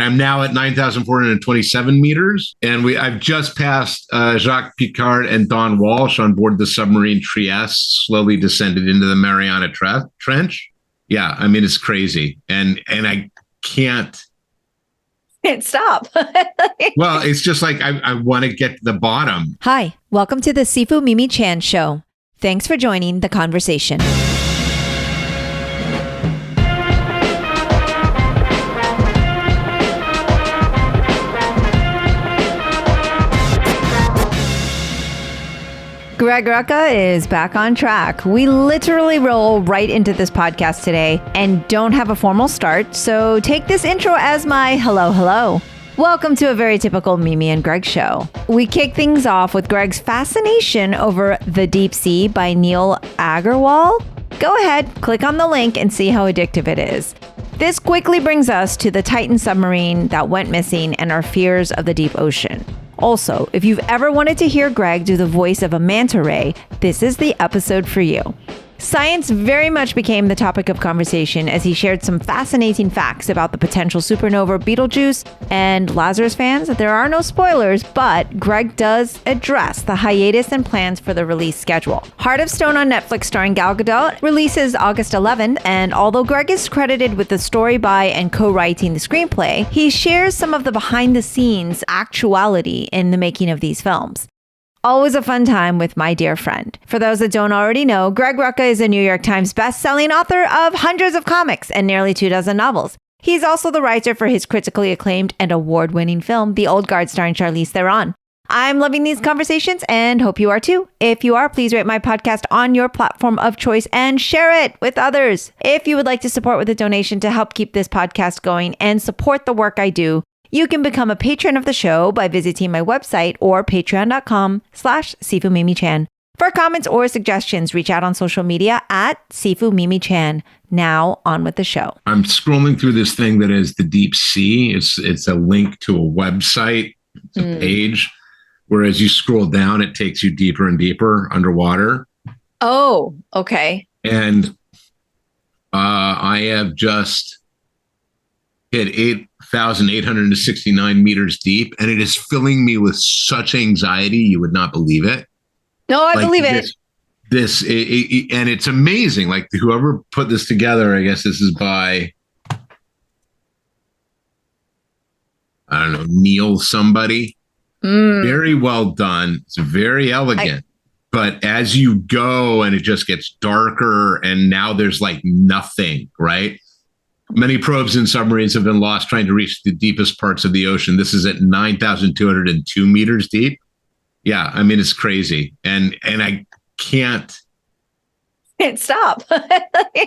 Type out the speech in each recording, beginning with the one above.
I'm now at 9,427 meters. And I've just passed Jacques Picard and Don Walsh on board the submarine Trieste, slowly descended into the Mariana Trench. Yeah, I mean, it's crazy. And I can't stop. Well, it's just like I want to get to the bottom. Hi, welcome to the Sifu Mimi Chan Show. Thanks for joining the conversation. Greg Rucka is back on track. We literally roll right into this podcast today and don't have a formal start, so take this intro as my hello. Welcome to a very typical Mimi and Greg show. We kick things off with Greg's fascination over The Deep Sea by Neal Agarwal. Go ahead, click on the link and see how addictive it is. This quickly brings us to the Titan submarine that went missing and our fears of the deep ocean. Also, if you've ever wanted to hear Greg do the voice of a manta ray, this is the episode for you. Science very much became the topic of conversation as he shared some fascinating facts about the potential supernova Betelgeuse. And Lazarus fans, there are no spoilers, but Greg does address the hiatus and plans for the release schedule. Heart of Stone on Netflix starring Gal Gadot releases August 11th, and although Greg is credited with the story by and co-writing the screenplay, he shares some of the behind-the-scenes actuality in the making of these films. Always a fun time with my dear friend. For those that don't already know, Greg Rucka is a New York Times best-selling author of hundreds of comics and nearly 24 novels. He's also the writer for his critically acclaimed and award-winning film, The Old Guard, starring Charlize Theron. I'm loving these conversations and hope you are too. If you are, please rate my podcast on your platform of choice and share it with others. If you would like to support with a donation to help keep this podcast going and support the work I do, you can become a patron of the show by visiting my website or patreon.com/SifuMimiChan. For comments or suggestions, reach out on social media at SifuMimiChan. Now on with the show. I'm scrolling through this thing that is the Deep Sea. It's a link to a website, it's a page, where as you scroll down, it takes you deeper and deeper underwater. Oh, okay. And I have just hit 8,869 meters deep, and it is filling me with such anxiety you would not believe it. No, I believe it. And it's amazing. Like, whoever put this together, I guess this is by, I don't know, Neal somebody. Very well done. It's very elegant. But as you go and it just gets darker, and now there's like nothing, right? Many probes and submarines have been lost trying to reach the deepest parts of the ocean. This is at 9,202 meters deep. Yeah, I mean, it's crazy. And I can't stop.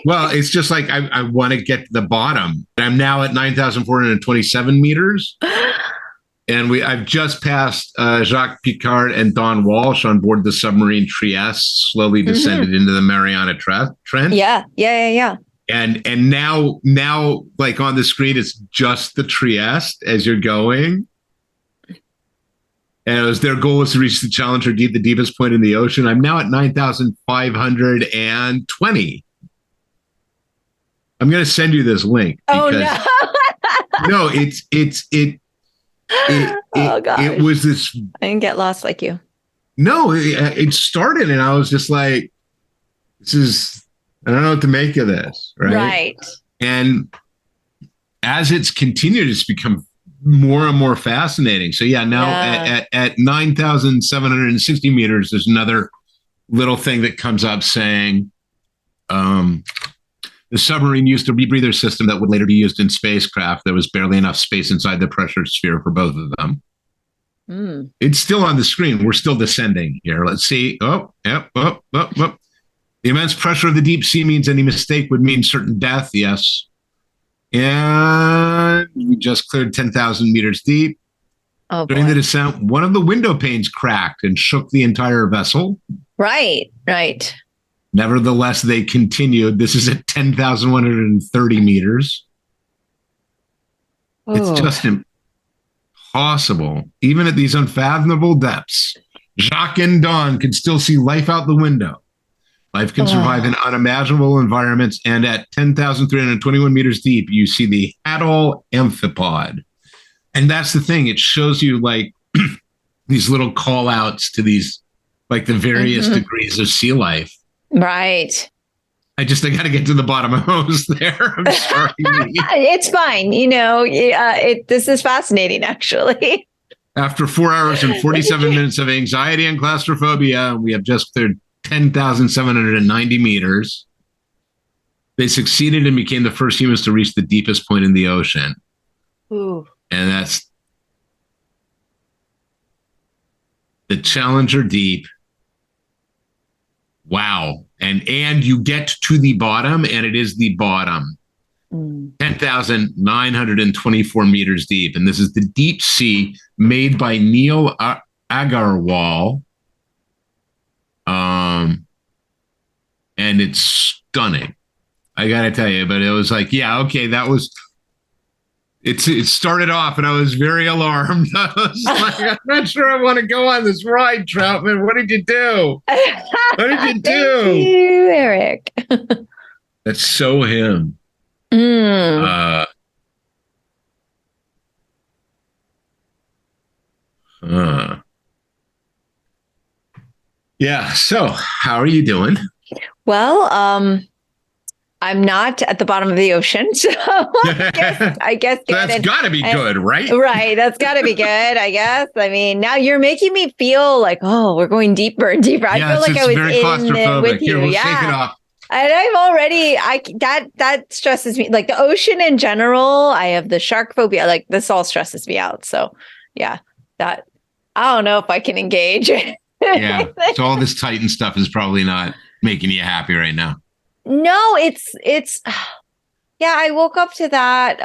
Well, it's just like I want to get to the bottom. I'm now at 9,427 meters. And I've just passed Jacques Picard and Don Walsh on board the submarine Trieste, slowly descended into the Mariana Trench. Yeah. And now, like on the screen, it's just the Trieste as you're going. And their goal was to reach the Challenger Deep, the deepest point in the ocean. I'm now at 9,520. I'm going to send you this link. Oh, no. No, it was this. I didn't get lost like you. No, it started and I was just like, I don't know what to make of this. Right. And as it's continued, it's become more and more fascinating. So now at 9,760 meters, there's another little thing that comes up saying, the submarine used a rebreather system that would later be used in spacecraft. There was barely enough space inside the pressure sphere for both of them. It's still on the screen. We're still descending here. Let's see. The immense pressure of the deep sea means any mistake would mean certain death. Yes. And we just cleared 10,000 meters deep. During the descent, one of the window panes cracked and shook the entire vessel. Right. Nevertheless, they continued. This is at 10,130 meters. It's just impossible. Even at these unfathomable depths, Jacques and Don could still see life out the window. Life can survive in unimaginable environments, and at 10,321 meters deep, you see the Hadal amphipod. And that's the thing. It shows you like these little call outs to these, like the various degrees of sea life. Right. I got to get to the bottom of those there. I'm sorry. It's fine. This is fascinating, actually. After 4 hours and 47 minutes of anxiety and claustrophobia, we have just cleared 10,790 meters. They succeeded and became the first humans to reach the deepest point in the ocean. Ooh. And that's the Challenger Deep. Wow. And you get to the bottom, and it is the bottom. 10,924 meters deep. And this is the deep sea made by Neal Agarwal. And it's stunning. I got to tell you, but it was like, yeah, okay, it started off and I was very alarmed. I was like, I'm not sure I want to go on this ride, Troutman. What did you do? What did you do? Thank you, Eric. That's so him. Yeah. So how are you doing? Well, I'm not at the bottom of the ocean, so I guess good. That's got to be good, right? Right, that's got to be good, I guess. I mean, now you're making me feel like, oh, we're going deeper and deeper. I feel like I was in it with you. Here, we'll shake it off. And I'm already, that stresses me. Like the ocean in general, I have the shark phobia. Like this all stresses me out. So, yeah, I don't know if I can engage. Yeah, so all this Titan stuff is probably not making you happy right now. No, it's yeah, I woke up to that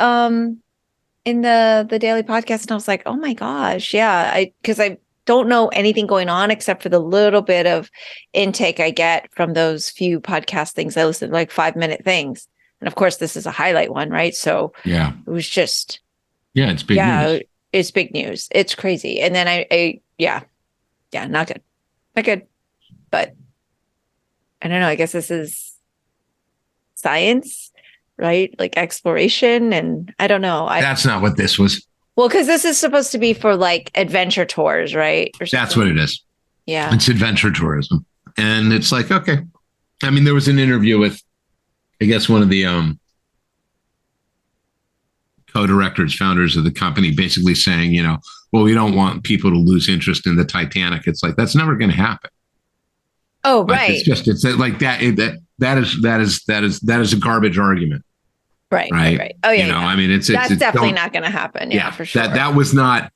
in the daily podcast and I was like, oh my gosh, yeah, because I don't know anything going on except for the little bit of intake I get from those few podcast things. I listen to like 5-minute things. And of course, this is a highlight one, right? So yeah, it was just it's big news. It's big news. It's crazy. And then I not good. Not good. But I don't know. I guess this is science, right? Like exploration. And I don't know. That's not what this was. Well, because this is supposed to be for like adventure tours, right? That's what it is. Yeah. It's adventure tourism. And it's like, okay. I mean, there was an interview with, I guess, one of the co-directors, founders of the company, basically saying, well, we don't want people to lose interest in the Titanic. It's like, that's never going to happen. Oh, right. It's like that is a garbage argument. Right. Oh, yeah. I mean, it's definitely not going to happen. Yeah, for sure. That was not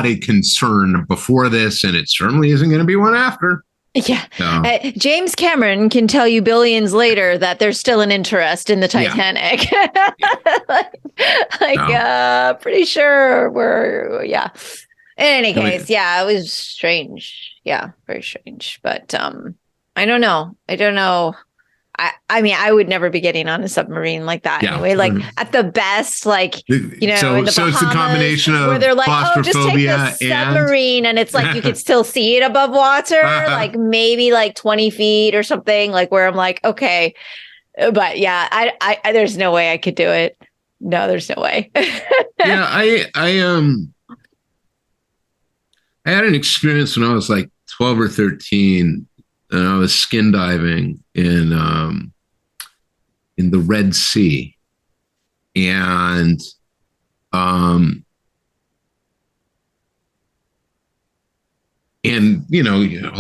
a concern before this, and it certainly isn't going to be one after. Yeah. So. James Cameron can tell you billions later that there's still an interest in the Titanic. Pretty sure In any case, it was strange. Yeah, very strange. But I don't know. I mean, I would never be getting on a submarine like that anyway. Like at the best, like, so, in the Bahamas, so it's a combination of where they're like, oh, just take the submarine. And it's like, you can still see it above water, like maybe like 20 feet or something, like where I'm like, okay. But yeah, I there's no way I could do it. No, there's no way. Yeah. I had an experience when I was like 12 or 13. And I was skin diving in the Red Sea, and all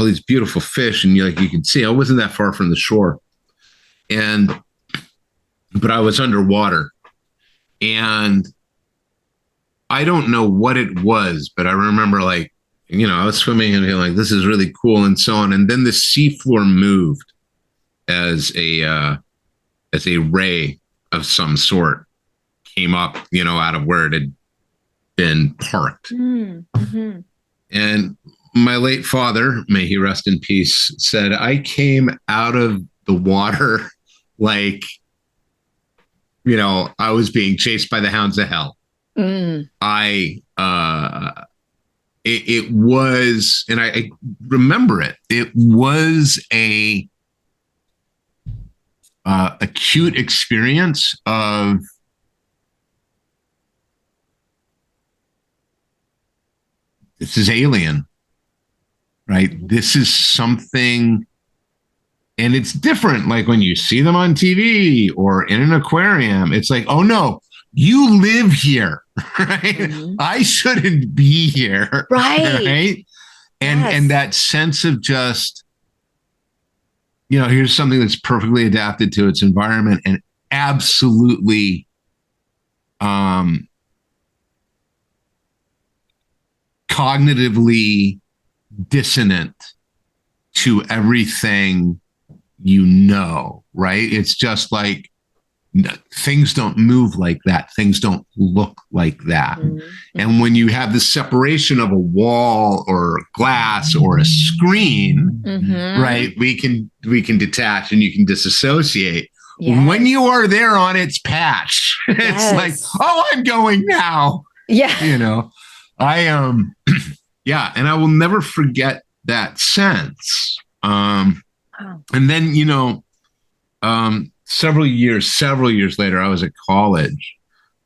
these beautiful fish, and you can see I wasn't that far from the shore, but I was underwater, and I don't know what it was, but I remember I was swimming and being like, this is really cool and so on. And then the seafloor moved as a ray of some sort came up, out of where it had been parked. Mm-hmm. And my late father, may he rest in peace, said, I came out of the water like, I was being chased by the hounds of hell. Mm. It was, and I remember it. It was a acute experience of this is alien, right? This is something, and it's different. Like when you see them on TV or in an aquarium, it's like, oh no, you live here, right? I shouldn't be here, right? And that sense of just, here's something that's perfectly adapted to its environment and absolutely cognitively dissonant to everything right? It's just like things don't move like that. Things don't look like that. And when you have the separation of a wall or glass or a screen, right, we can detach and you can disassociate. Yes. When you are there on its patch, it's like, oh, I'm going now. Yeah. I yeah, and I will never forget that sense. And then, several years later, I was at college.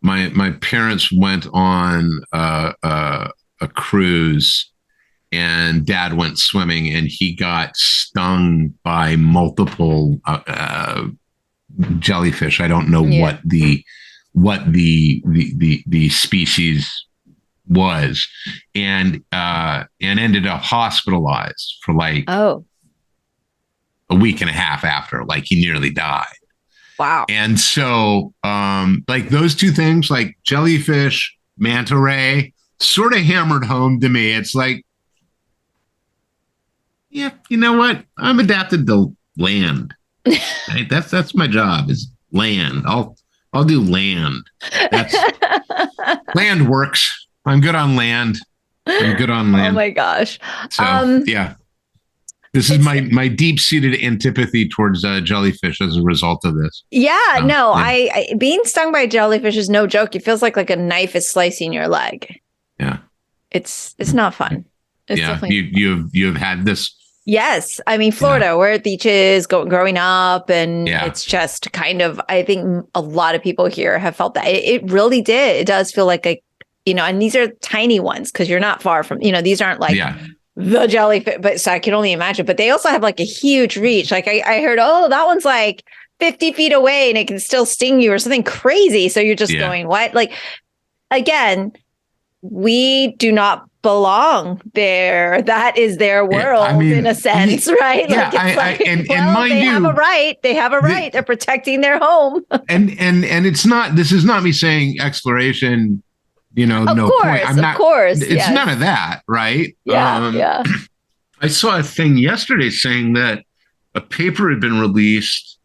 My parents went on a cruise, and Dad went swimming, and he got stung by multiple jellyfish. I don't know what the species was, and ended up hospitalized for like a week and a half after, like he nearly died. Wow. And so like those two things, like jellyfish, manta ray, sort of hammered home to me. It's like, yeah, you know what? I'm adapted to land. Right? That's my job, is land. I'll do land. Land works. I'm good on land. Oh my gosh. So yeah. This is my deep-seated antipathy towards jellyfish as a result of this. Yeah, I being stung by a jellyfish is no joke. It feels like a knife is slicing your leg. Yeah, it's not fun. It's you've had this. Yes, I mean Florida, we're at beaches, growing up, and it's just kind of. I think a lot of people here have felt that it really did. It does feel like and these are tiny ones because you're not far from. These aren't like. Yeah. The jellyfish, but so I can only imagine. But they also have like a huge reach. Like I heard, that one's like 50 feet away and it can still sting you or something crazy. So you're just going, what? Like, again, we do not belong there. That is their world in a sense, right? Yeah, and mind they you, have a right. They have a right. They're protecting their home. and it's not. This is not me saying exploration. Of course. It's none of that, right? Yeah. I saw a thing yesterday saying that a paper had been released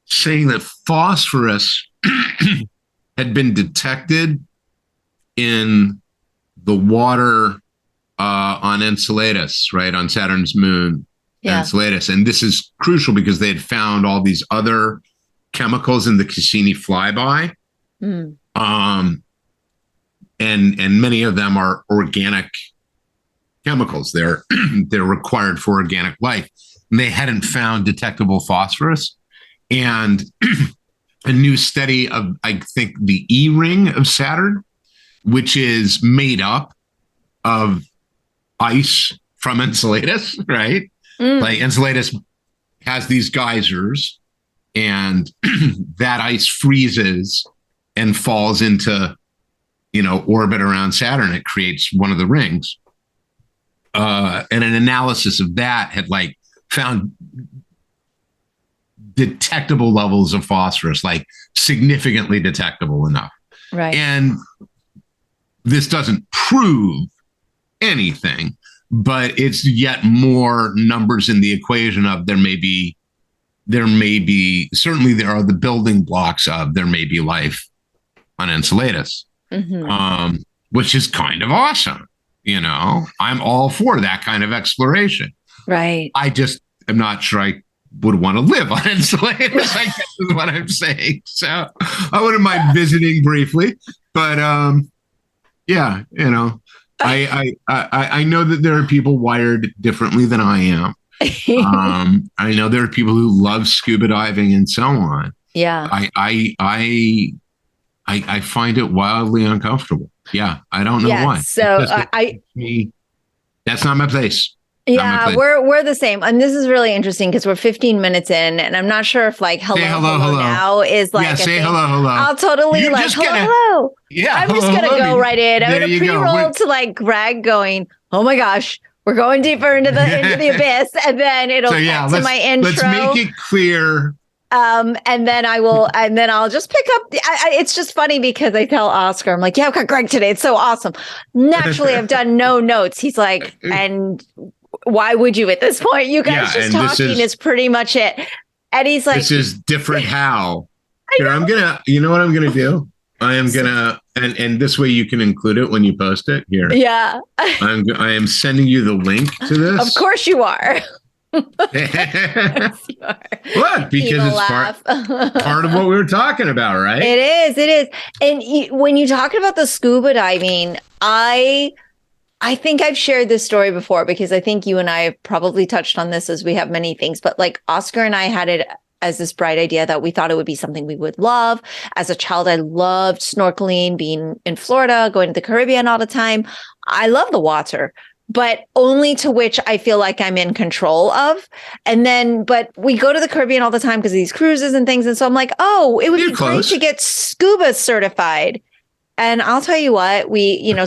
saying that phosphorus had been detected in the water on Enceladus, right? On Saturn's moon, Enceladus. And this is crucial because they had found all these other chemicals in the Cassini flyby. And many of them are organic chemicals. They're required for organic life. And they hadn't found detectable phosphorus. And a new study of, I think, the E ring of Saturn, which is made up of ice from Enceladus, right? Like Enceladus has these geysers, and that ice freezes and falls into, orbit around Saturn. It creates one of the rings. And an analysis of that had found detectable levels of phosphorus, like significantly detectable enough. Right. And this doesn't prove anything, but it's yet more numbers in the equation of there may be, certainly there are the building blocks of there may be life on Enceladus, which is kind of awesome. I'm all for that kind of exploration. Right. I just am not sure I would want to live on Enceladus, I guess is what I'm saying. So I wouldn't mind visiting briefly, but I know that there are people wired differently than I am. I know there are people who love scuba diving and so on. Yeah. I I find it wildly uncomfortable. Yeah, I don't know why. So that's not my place. Yeah, we're the same. And this is really interesting because we're 15 minutes in, and I'm not sure if like hello now is like say hello. I'll totally like hello. Yeah, I'm just gonna go right in. I'm gonna pre-roll to like Greg going, oh my gosh, we're going deeper into the abyss, and then it'll get to my intro. Let's make it clear. And then I'll just pick up. It's just funny because I tell Oscar, I'm like, yeah, I've got Greg today. It's so awesome. Naturally, I've done no notes. He's like, and why would you at this point? You guys just talking is pretty much it. And he's like, this is different how. Here, you know what I'm going to do? I am going to, and this way you can include it when you post it here. Yeah. I am sending you the link to this. Of course you are. Yes, you are. Look, because it's part of what we were talking about, right? It is. And when you talk about the scuba diving, I think I've shared this story before because I think you and I have probably touched on this as we have many things, but like Oscar and I had it as this bright idea that we thought it would be something we would love. As a child, I loved snorkeling, being in Florida, going to the Caribbean all the time. I love the water, but only to which I feel like I'm in control of. But we go to the Caribbean all the time because of these cruises and things. And so I'm like, oh, it would be great to get scuba certified. And I'll tell you what,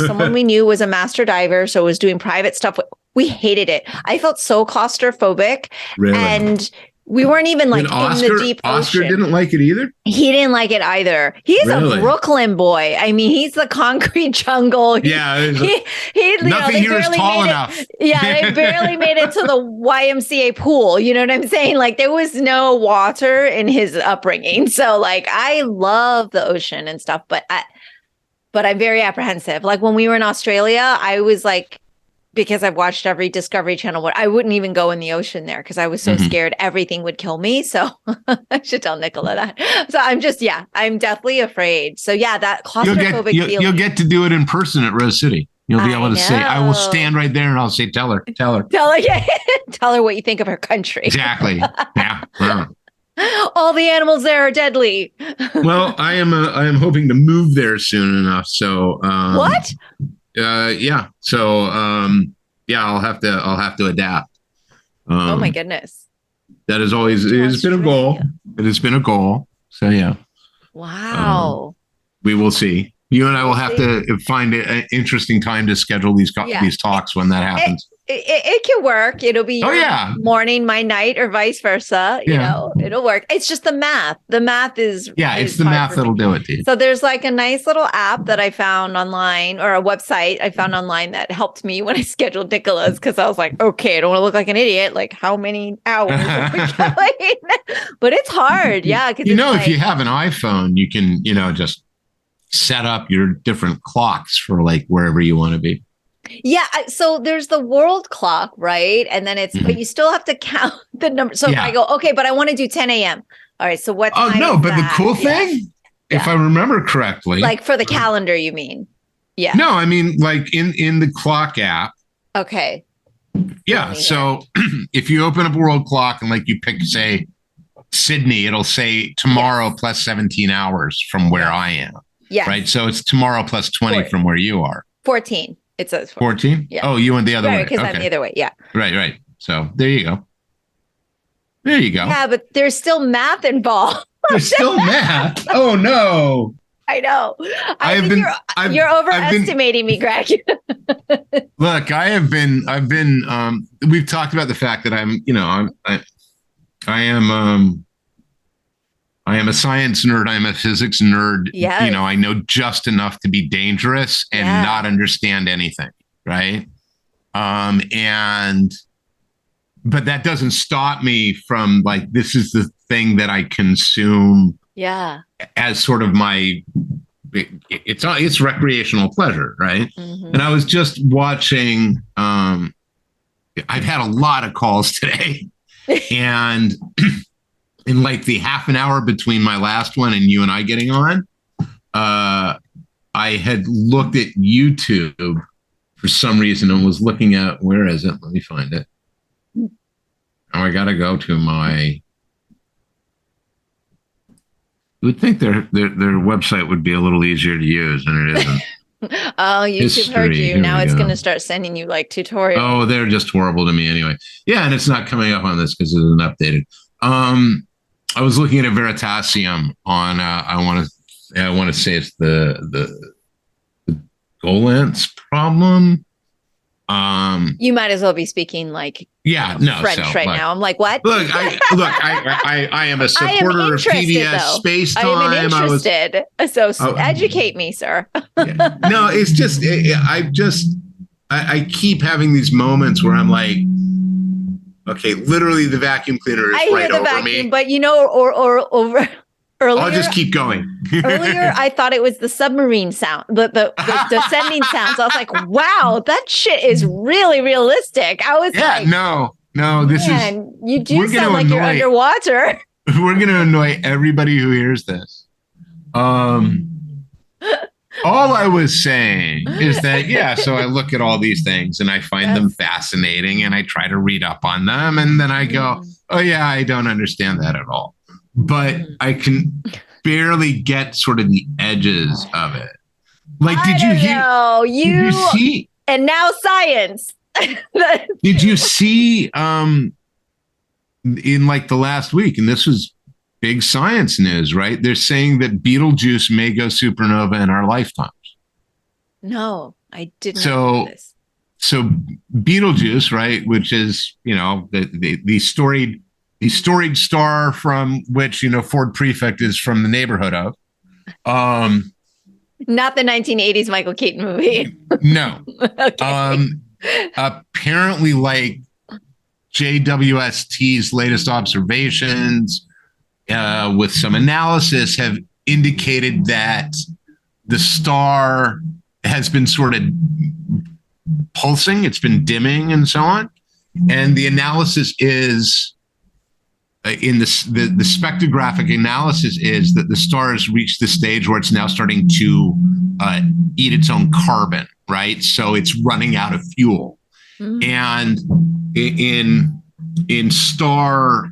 someone we knew was a master diver, so was doing private stuff. We hated it. I felt so claustrophobic. Really? And we weren't even like in the deep ocean. Oscar didn't like it either? He didn't like it either. He's a Brooklyn boy. I mean, he's the concrete jungle. Yeah. Nothing here is tall enough. Yeah, they barely made it to the YMCA pool. You know what I'm saying? Like there was no water in his upbringing. So like I love the ocean and stuff, but I'm very apprehensive. Like when we were in Australia, I was like, because I've watched every Discovery Channel, I wouldn't even go in the ocean there because I was so scared everything would kill me. So I should tell Nicola that. So I'm definitely afraid. So yeah, that claustrophobic feeling. You'll get to do it in person at Rose City. You'll be able to say, I will stand right there and I'll say, tell her. Tell her what you think of her country. Exactly. Yeah. All the animals there are deadly. Well, I am hoping to move there soon enough. So what? Yeah. So I'll have to adapt. Oh my goodness. That is always it has been a goal. It has been a goal. So yeah. Wow. We will see. You and I will have to find an interesting time to schedule these talks when that happens. It can work. It'll be morning, my night, or vice versa. You know, it'll work. It's just the math. The math is it's the math that'll do it. Dude. So there's like a nice little app that I found online, or a website I found online that helped me when I scheduled Nicola's, because I was like, okay, I don't want to look like an idiot. Like how many hours are we going? But it's hard. Yeah. If you have an iPhone, you can, just set up your different clocks for like wherever you want to be. Yeah. So there's the world clock, right? And then but you still have to count the number. So if I go, okay, but I want to do 10 a.m. All right. So what time is but that? The cool thing, if I remember correctly. Like for the calendar, you mean? Yeah. No, I mean like in the clock app. Okay. Yeah. So if you open up a world clock and like you pick, say, Sydney, it'll say tomorrow plus 17 hours from where I am. Yeah. Right. So it's tomorrow plus 20 from where you are. 14. It says 14. Yeah. Oh, you went the other way. Because I'm the other way. Yeah. Right. So there you go. Yeah, but there's still math involved. There's still math. Oh no. I know. You're overestimating me, Greg. Look, I've been we've talked about the fact that I am a science nerd. I'm a physics nerd. Yes. I know just enough to be dangerous and not understand anything. Right. But that doesn't stop me from like, this is the thing that I consume. Yeah. As sort of my, it's recreational pleasure. Right. Mm-hmm. And I was just watching, I've had a lot of calls today and in like the half an hour between my last one and you and I getting on, I had looked at YouTube for some reason and was looking at, where is it? Let me find it. Oh, I got to go to my, You would think their website would be a little easier to use, and it isn't. Oh, YouTube heard you. Now it's going to start sending you like tutorials. Oh, they're just horrible to me anyway. Yeah, and it's not coming up on this because it isn't updated. I was looking at a Veritasium on. I want to say it's the Golan's problem. You might as well be speaking like French right now. I'm like, what? Look, I am a supporter of PBS space time. I am interested. So educate me, sir. Yeah. No, it's just I keep having these moments where I'm like, okay, literally the vacuum cleaner is right over me. But or over. Earlier, I'll just keep going. Earlier, I thought it was the submarine sound, the descending sounds. I was like, wow, that shit is really realistic. I was like, no, this is. You do sound like you're underwater. We're going to annoy everybody who hears this. All I was saying is that, so I look at all these things and I find them fascinating and I try to read up on them. And then I go, oh, yeah, I don't understand that at all. But I can barely get sort of the edges of it. Like, did you see? And now science. Did you see in like the last week, and this was big science news, right? They're saying that Betelgeuse may go supernova in our lifetimes. No, I didn't know this. So Betelgeuse, right, which is, the storied star from which, Ford Prefect is from the neighborhood of. Not the 1980s Michael Keaton movie. No. Okay. Apparently, like JWST's latest observations with some analysis have indicated that the star has been sort of pulsing. It's been dimming and so on. And the analysis is... in the spectrographic analysis is that the star has reached the stage where it's now starting to eat its own carbon, right? So it's running out of fuel. And in star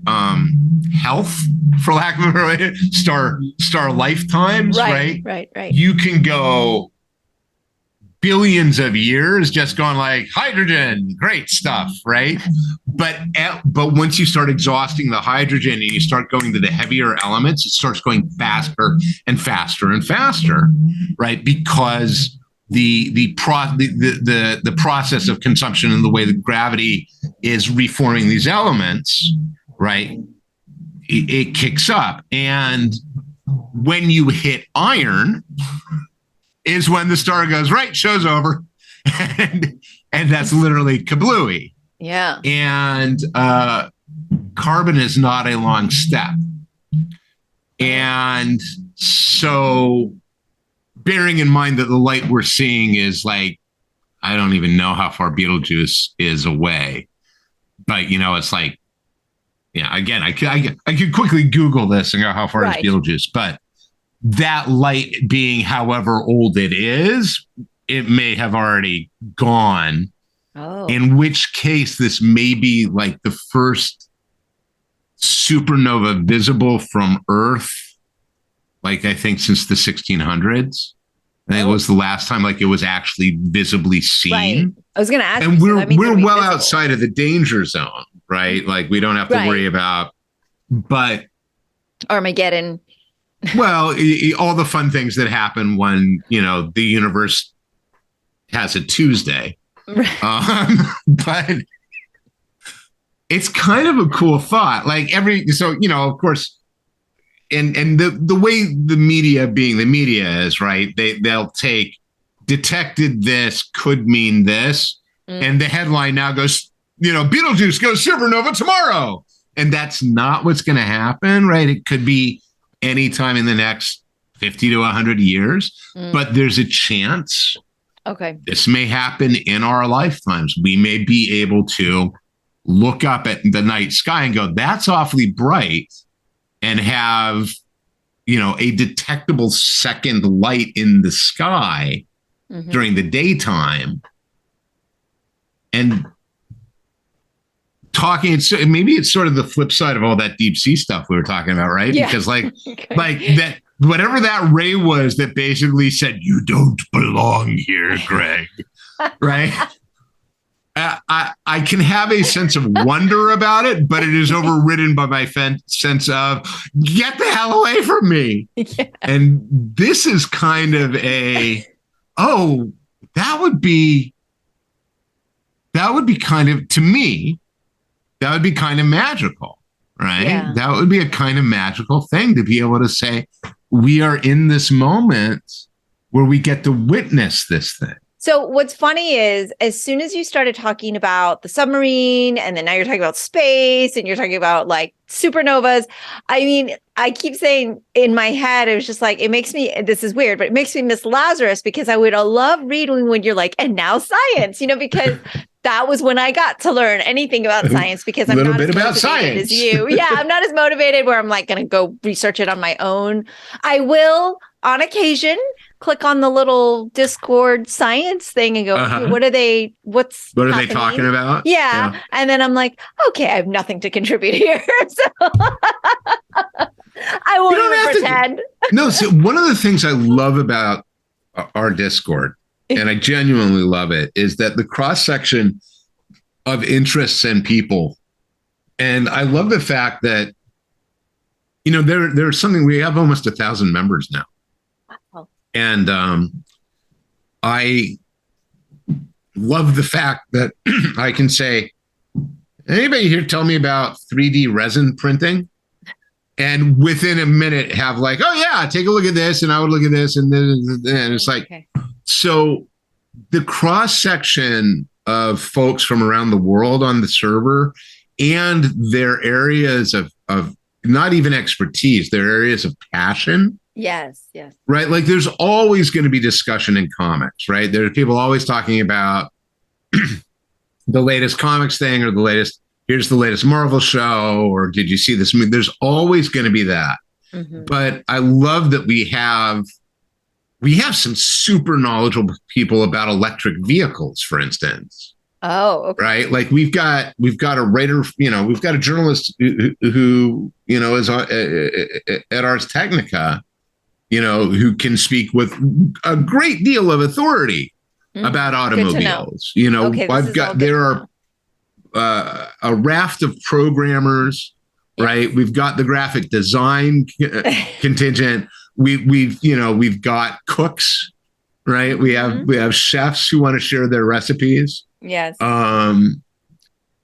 health, for lack of a better way, star lifetimes, right? You can go billions of years just going like hydrogen, great stuff, right? But once you start exhausting the hydrogen and you start going to the heavier elements, it starts going faster and faster and faster, right? Because the process of consumption and the way that gravity is reforming these elements, right? It kicks up, and when you hit iron, is when the star goes, right, show's over. and that's literally kablooey. Yeah. And carbon is not a long step. And so bearing in mind that the light we're seeing is like, I don't even know how far Betelgeuse is away. But, it's like, again, I could quickly Google this and go, how far is Betelgeuse? But that light being however old it is, it may have already gone. Oh. In which case, this may be like the first supernova visible from Earth, like I think since the 1600s. I think it was the last time like it was actually visibly seen. Right. I was going to ask. And we're well outside of the danger zone, right? Like we don't have to worry about, but Armageddon. Well, all the fun things that happen when, the universe has a Tuesday. But it's kind of a cool thought. Like of course, and the way the media being the media is, right? They'll take detected this could mean this. And the headline now goes, Betelgeuse goes supernova tomorrow. And that's not what's going to happen, right? It could be anytime in the next 50 to 100 years, but there's a chance this may happen in our lifetimes. We may be able to look up at the night sky and go, that's awfully bright, and have, a detectable second light in the sky during the daytime. And talking, maybe it's sort of the flip side of all that deep sea stuff we were talking about, right? Yeah. Because like that, whatever that ray was that basically said, you don't belong here, Greg, right? I can have a sense of wonder about it, but it is overridden by my sense of get the hell away from me. Yeah. And this is kind of that would be kind of, to me, that would be kind of magical, right? Yeah. That would be a kind of magical thing to be able to say, we are in this moment where we get to witness this thing. So what's funny is as soon as you started talking about the submarine and then now you're talking about space and you're talking about like supernovas, I mean, I keep saying in my head, it was just like, it makes me, this is weird, but it makes me miss Lazarus because I would love reading when you're like, and now science, because that was when I got to learn anything about science because I'm not as motivated as you. Yeah, I'm not as motivated where I'm like going to go research it on my own. I will on occasion click on the little Discord science thing and go, what are they talking about? Yeah. And then I'm like, okay, I have nothing to contribute here. So I won't even pretend. No, so one of the things I love about our Discord, and I genuinely love it, is that the cross-section of interests and people. And I love the fact that, there's something, we have almost 1,000 members now. And I love the fact that I can say, anybody here tell me about 3D resin printing? And within a minute have like, oh yeah, take a look at this. And I would look at this. And it's like, so the cross section of folks from around the world on the server and their areas of not even expertise, their areas of passion. Yes. Right. Like there's always going to be discussion in comics, right? There are people always talking about the latest comics thing or here's the latest Marvel show, or did you see this movie? There's always going to be that. Mm-hmm. But I love that we have some super knowledgeable people about electric vehicles, for instance. Oh, okay. Right. Like we've got a writer, we've got a journalist who is at Ars Technica, who can speak with a great deal of authority about automobiles. There are a raft of programmers, right? We've got the graphic design contingent. We've got cooks, right? We have chefs who want to share their recipes. Yes. And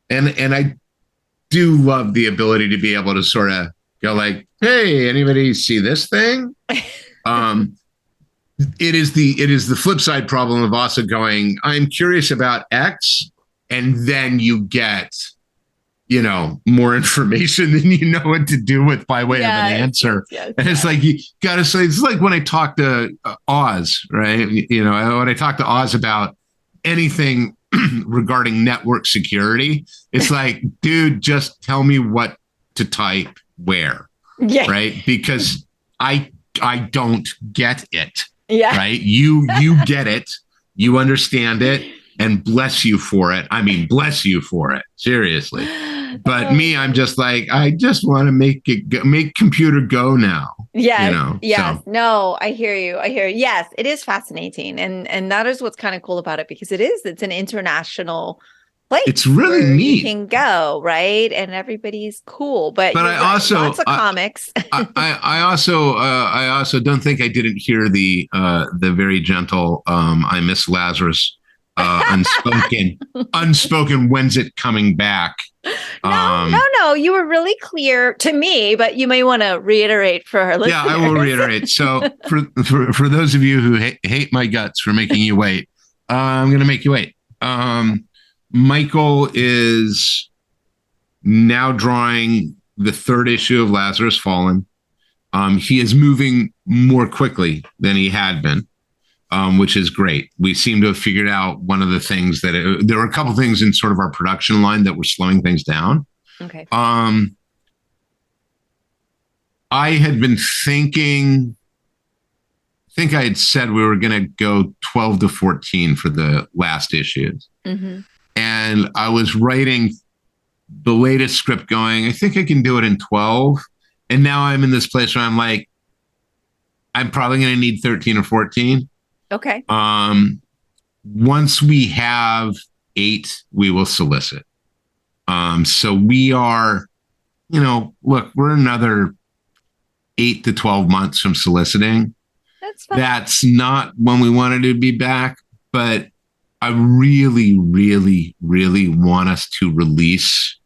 I do love the ability to be able to sort of go like, hey, anybody see this thing? It is the flip side problem of also going, I'm curious about X, and then you get, more information than you know what to do with by way of an answer. Yes. And it's like, you got to say, it's like when I talk to Oz, right? When I talk to Oz about anything regarding network security, it's like, dude, just tell me what to type where, right? Because I don't get it, right? You get it, you understand it, and bless you for it. I mean, bless you for it, seriously. But me, I'm just like, I just want to make computer go now. Yes. So. No, I hear you. Yes, it is fascinating. And that is what's kind of cool about it because it's an international place. It's really neat. You can go, right? And everybody's cool. But I also lots of comics. I also don't think I didn't hear the very gentle I miss Lazarus unspoken when's it coming back. No, you were really clear to me, but you may want to reiterate for our listeners. Yeah, I will reiterate. So for those of you who hate my guts for making you wait, I'm going to make you wait. Michael is now drawing the third issue of Lazarus Fallen. He is moving more quickly than he had been. Which is great. We seem to have figured out one of the things that there were a couple things in sort of our production line that were slowing things down. Okay. I had been thinking, I think I had said we were going to go 12 to 14 for the last issues. Mm-hmm. And I was writing the latest script going. I think I can do it in 12. And now I'm in this place where I'm like, I'm probably going to need 13 or 14. Okay. Once we have 8, we will solicit. So we are, look, we're another 8 to 12 months from soliciting. That's fine. That's not when we wanted to be back, but I really, really, really want us to release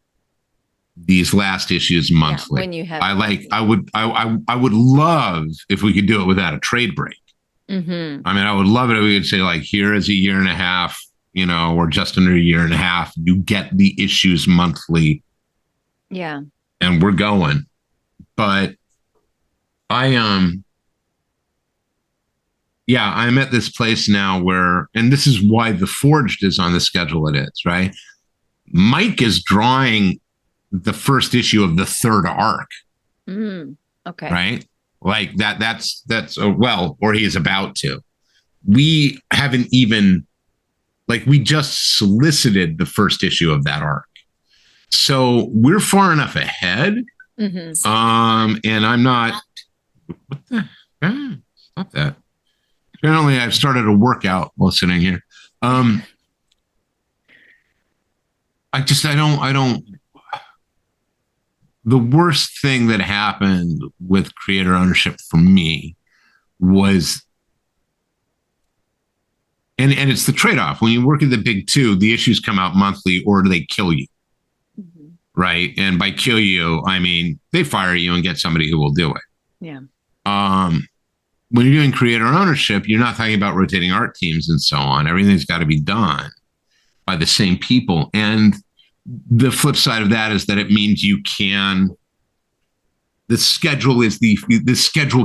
these last issues monthly. When you have, I would love if we could do it without a trade break. Mm-hmm. I mean, I would love it if we could say, like, here is a year and a half, or just under a year and a half. You get the issues monthly. Yeah. And we're going. But I'm at this place now where, and this is why The Forged is on the schedule it is, right? Mike is drawing the first issue of the 3rd arc. Okay. Right? Like that's or he is about to. We haven't even, we just solicited the first issue of that arc. So we're far enough ahead. Mm-hmm. And I'm not, what the, stop that. Apparently I've started a workout while sitting here. I don't, the worst thing that happened with creator ownership for me was, and it's the trade-off. When you work at the big 2, the issues come out monthly or they kill you. Mm-hmm. Right. And by kill you, I mean, they fire you and get somebody who will do it. Yeah. When you're doing creator ownership, you're not talking about rotating art teams and so on. Everything's got to be done by the same people. And the flip side of that is that it means the schedule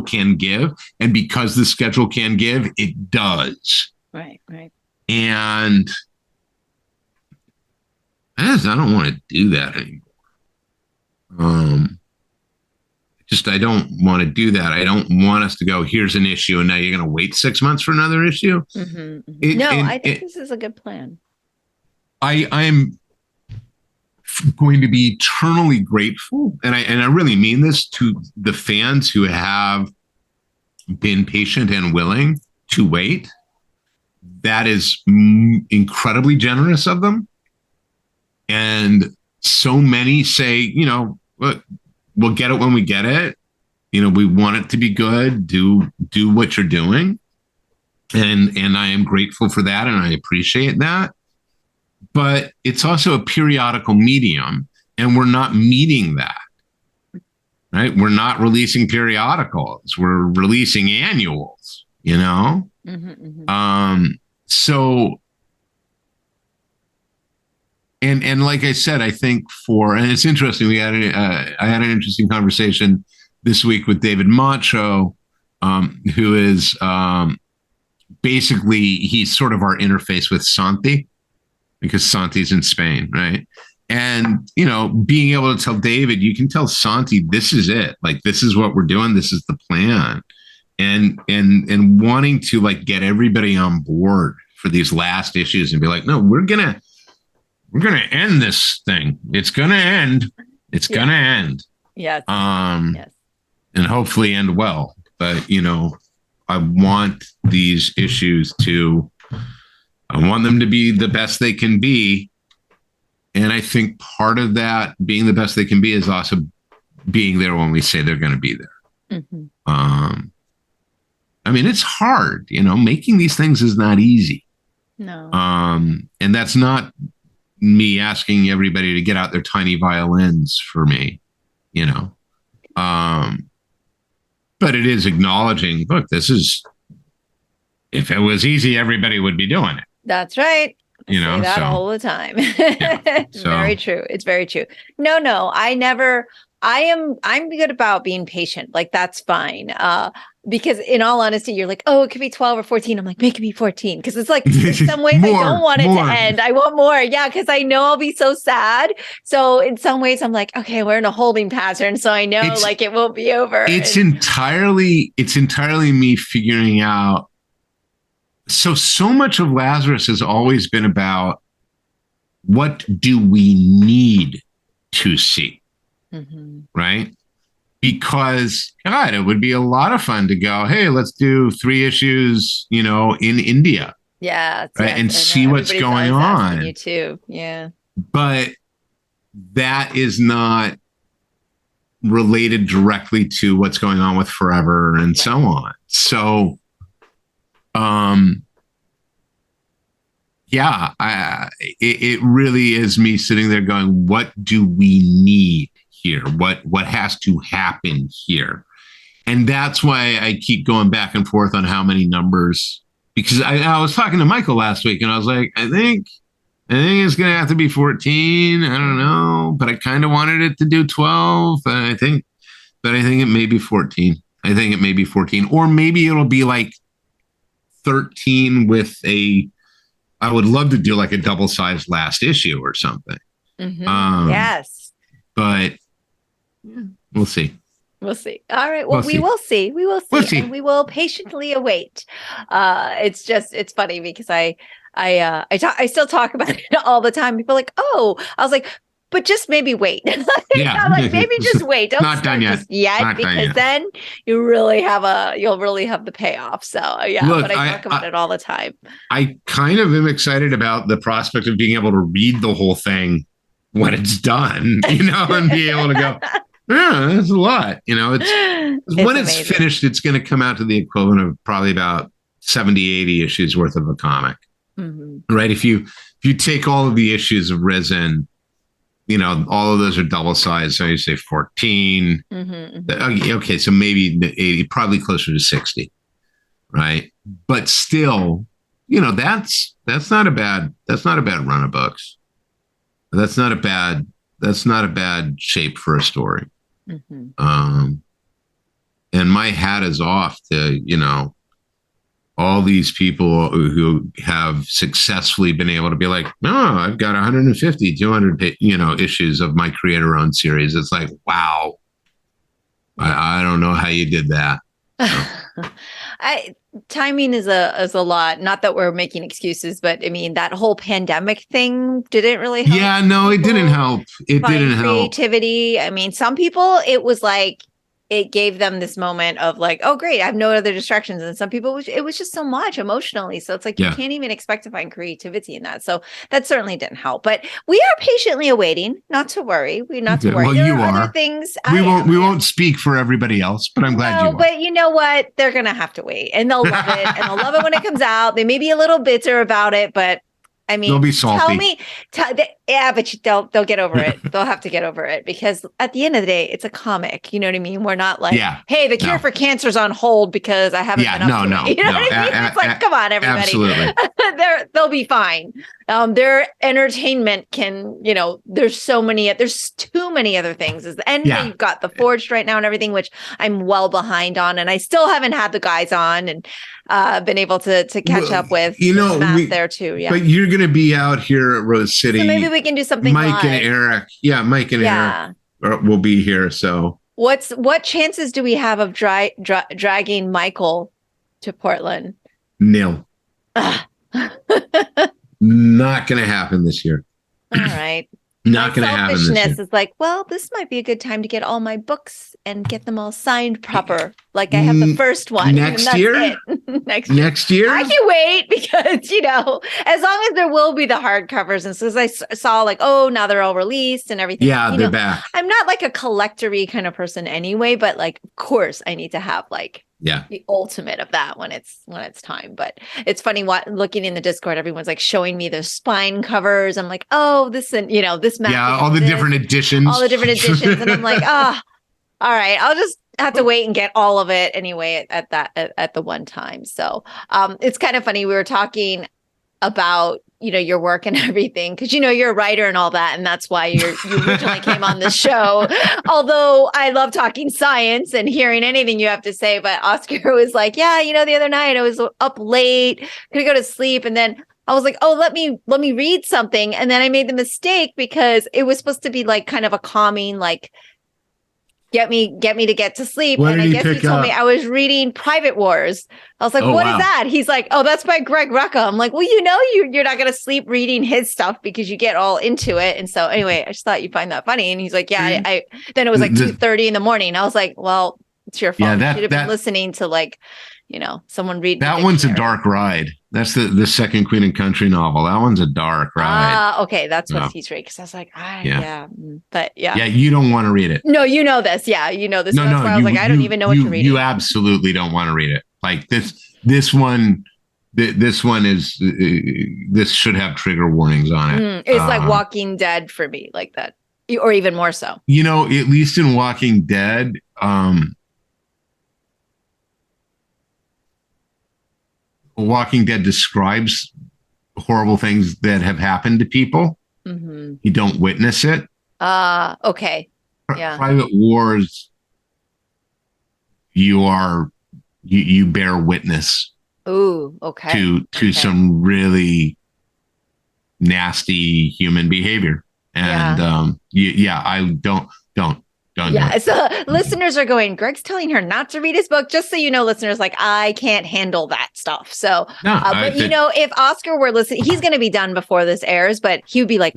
can give. And because the schedule can give, it does. Right. And I don't want to do that anymore. I don't want to do that. I don't want us to go, here's an issue, and now you're going to wait 6 months for another issue. Mm-hmm. I think this is a good plan. I'm going to be eternally grateful, and I really mean this, to the fans who have been patient and willing to wait. That is incredibly generous of them. And so many say, look, we'll get it when we get it. We want it to be good. Do what you're doing. And I am grateful for that, and I appreciate that. But it's also a periodical medium, and we're not meeting that. Right? We're not releasing periodicals. We're releasing annuals, Mm-hmm, mm-hmm. So, and like I said, I think and it's interesting. I had an interesting conversation this week with David Macho, who is basically, he's sort of our interface with Santi, because Santi's in Spain, right? And, being able to tell David, you can tell Santi, this is it. Like, this is what we're doing. This is the plan. And wanting to get everybody on board for these last issues and be like, no, we're going to end this thing. It's going to end. It's going to end. Yes. Yes. And hopefully end well. But, I want these issues I want them to be the best they can be. And I think part of that being the best they can be is also being there when we say they're going to be there. Mm-hmm. I mean, it's hard, making these things is not easy. No. And that's not me asking everybody to get out their tiny violins for me, but it is acknowledging, look, if it was easy, everybody would be doing it. That's right. I say that all the time. It's very true. It's very true. No, I'm good about being patient. That's fine. Because in all honesty, you're like, oh, it could be 12 or 14. I'm like, make it be 14. Because it's in some ways, I don't want it to end. I want more. Yeah, because I know I'll be so sad. So in some ways, I'm like, okay, we're in a holding pattern. So I know it won't be over. It's entirely me figuring out. So much of Lazarus has always been about, what do we need to see, right? Because, God, it would be a lot of fun to go, hey, let's do 3 issues, in India. Yeah. Right. And see what's going on. You too. Yeah. But that is not related directly to what's going on with Forever and so on. So, it really is me sitting there going, what do we need here? What has to happen here? And that's why I keep going back and forth on how many numbers, because I was talking to Michael last week and I was like, I think it's going to have to be 14. I don't know, but I kind of wanted it to do 12. But I think it may be 14. I think it may be 14, or maybe it'll be like 13 with I would love to do like a double-sized last issue or something. Yes. But we'll see. We'll see. All right. Well, we will see. We will see. And we will patiently await. It's funny because I still talk about it all the time. People are like, oh, I was like, but just maybe wait. I'm like, maybe just wait. Don't not done yet. Because then you'll really have the payoff. So look, but I talk about it all the time. I kind of am excited about the prospect of being able to read the whole thing when it's done, and be able to go, yeah, that's a lot. It's when it's finished, it's going to come out to the equivalent of probably about 70, 80 issues worth of a comic. Right? If you take all of the issues of Risen, all of those are double sized. So you say 14. Okay, so maybe 80, probably closer to 60. Right? But still, that's not a bad run of books. That's not a bad shape for a story. And my hat is off to, all these people who have successfully been able to be like, no, I've got 150, 200, issues of my creator-owned series. It's like, wow, I don't know how you did that. So. Timing is a lot. Not that we're making excuses, but I mean, that whole pandemic thing didn't really help. Yeah, no, it didn't help. It didn't help. Creativity. I mean, some people, it was like, it gave them this moment of like, oh, great, I have no other distractions. And some people, it was just so much emotionally. So it's like, you can't even expect to find creativity in that. So that certainly didn't help. But we are patiently awaiting, not to worry. We're not to worry. Well, there you are. Other things. We won't speak for everybody else, but I'm glad you are. But you know what? They're going to have to wait, and they'll love it. And they'll love it when it comes out. They may be a little bitter about it, but I mean, they'll be salty. But they'll get over it. They'll have to get over it, because at the end of the day, it's a comic. You know what I mean? We're not like, hey, the cure for cancer's on hold because I haven't been up to it. You know what I mean? It's like, come on, everybody. Absolutely. They'll be fine. Their entertainment can, there's too many other things. And you've got the Forged right now and everything, which I'm well behind on, and I still haven't had the guys on and been able to catch up with math there too. Yeah. But you're going to be out here at Rose City. So maybe we can do something Mike live. And Eric. Yeah, Mike and Eric will be here. So what chances do we have of dragging Michael to Portland? Nil. Not going to happen this year. All right. Not going to happen this year. Selfishness is like, well, this might be a good time to get all my books and get them all signed proper. Like I have the first one. Next year? Next year? I can wait because, as long as there will be the hardcovers. And so as I saw like, oh, now they're all released and everything. Yeah, they're back. I'm not like a collector-y kind of person anyway, but like, of course, I need to have like the ultimate of that when it's time. But it's funny looking in the Discord, everyone's like showing me the spine covers. I'm like, oh, this and this map. Yeah, all the different editions. All the different editions. And I'm like, all right, I'll just have to wait and get all of it anyway at the one time. So it's kind of funny. We were talking about your work and everything, because you're a writer and all that, and that's why you originally came on the show. Although I love talking science and hearing anything you have to say, but Oscar was like, the other night I was up late, gonna go to sleep, and then I was like, oh, let me read something, and then I made the mistake because it was supposed to be like kind of a calming, like get me to get to sleep. What and did I guess he told me I was reading Private Wars. I was like, what is that? He's like, oh, that's by Greg Rucka. I'm like, well, you're not going to sleep reading his stuff because you get all into it. And so anyway, I just thought you'd find that funny. And he's like, yeah, then it was like 2:30 in the morning. I was like, well, it's your fault. You should have been listening to like, someone read. That one's a dark ride. That's the second Queen and Country novel. That one's a dark ride. Okay. That's what he's reading. Cause I was like, but yeah. Yeah. You don't want to read it. No, you know this. Yeah. You know this. No, that's why I was like, I don't even know what you're reading. You absolutely don't want to read it. Like this one is, this should have trigger warnings on it. It's like Walking Dead for me, like that, or even more so. At least in Walking Dead, Walking Dead describes horrible things that have happened to people. Mm-hmm. You don't witness it. Okay. Yeah. Private Wars, you bear witness. Ooh, okay. To some really nasty human behavior. And I don't. Yeah, so listeners are going, Greg's telling her not to read his book. Just so you know, listeners, like, I can't handle that stuff. So, if Oscar were listening, he's going to be done before this airs, but he would be like,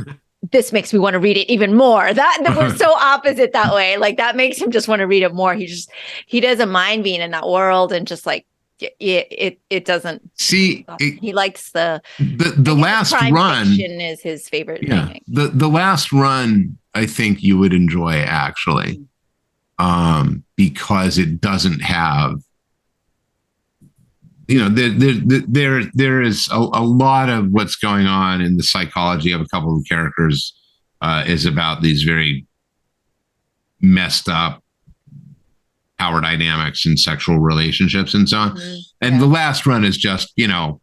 this makes me want to read it even more. That we're so opposite that way. Like, that makes him just want to read it more. He doesn't mind being in that world, and just like, it doesn't see. He likes the last run is his favorite thing. The last run, I think you would enjoy actually, because it doesn't have, there is a lot of what's going on in the psychology of a couple of characters is about these very messed up power dynamics and sexual relationships and so on. Mm-hmm. And the last run is just,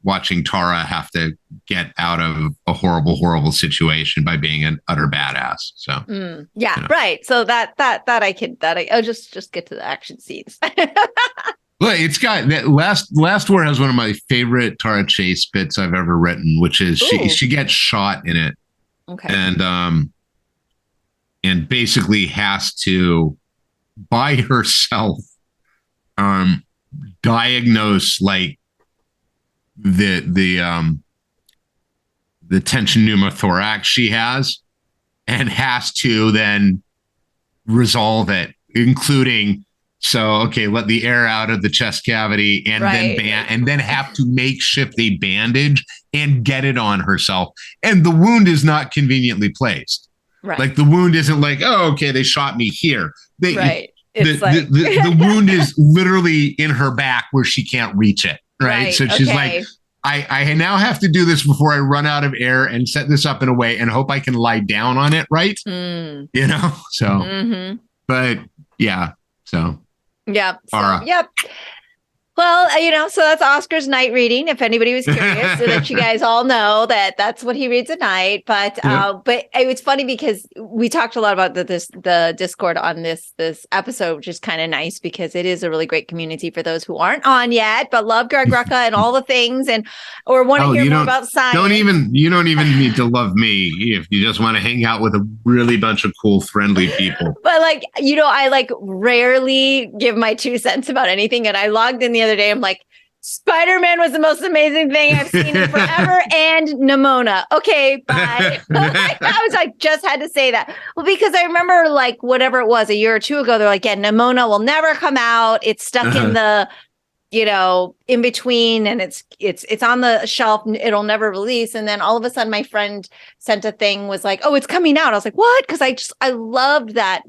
watching Tara have to get out of a horrible, horrible situation by being an utter badass. So, right. So I'll just get to the action scenes. Well, it's got that last war has one of my favorite Tara Chase bits I've ever written, which is she gets shot in it. Okay. And basically has to, by herself, diagnose like the tension pneumothorax she has, and has to then resolve it, including let the air out of the chest cavity, and then have to makeshift a bandage and get it on herself, and the wound is not conveniently placed. Right. Like the wound isn't like, oh, okay, they shot me here. The wound is literally in her back where she can't reach it. Right. So she's like, I now have to do this before I run out of air and set this up in a way and hope I can lie down on it. Right. So, but yeah. So, yep. Well, so that's Oscar's night reading, if anybody was curious, so that you guys all know that that's what he reads at night. But it's funny because we talked a lot about the Discord on this episode, which is kind of nice because it is a really great community for those who aren't on yet, but love Greg Rucka and all the things, or want to hear more about science. You don't even need to love me if you just want to hang out with a really bunch of cool, friendly people. But I rarely give my 2 cents about anything, and I logged in the other day. I'm like, Spider-Man was the most amazing thing I've seen in forever, and Nimona. Okay, bye. I just had to say that. Well, because I remember whatever it was a year or two ago, they're like, yeah, Nimona will never come out. It's stuck in the, in between, and it's on the shelf. It'll never release. And then all of a sudden my friend sent a thing, was like, oh, it's coming out. I was like, what? Because I loved that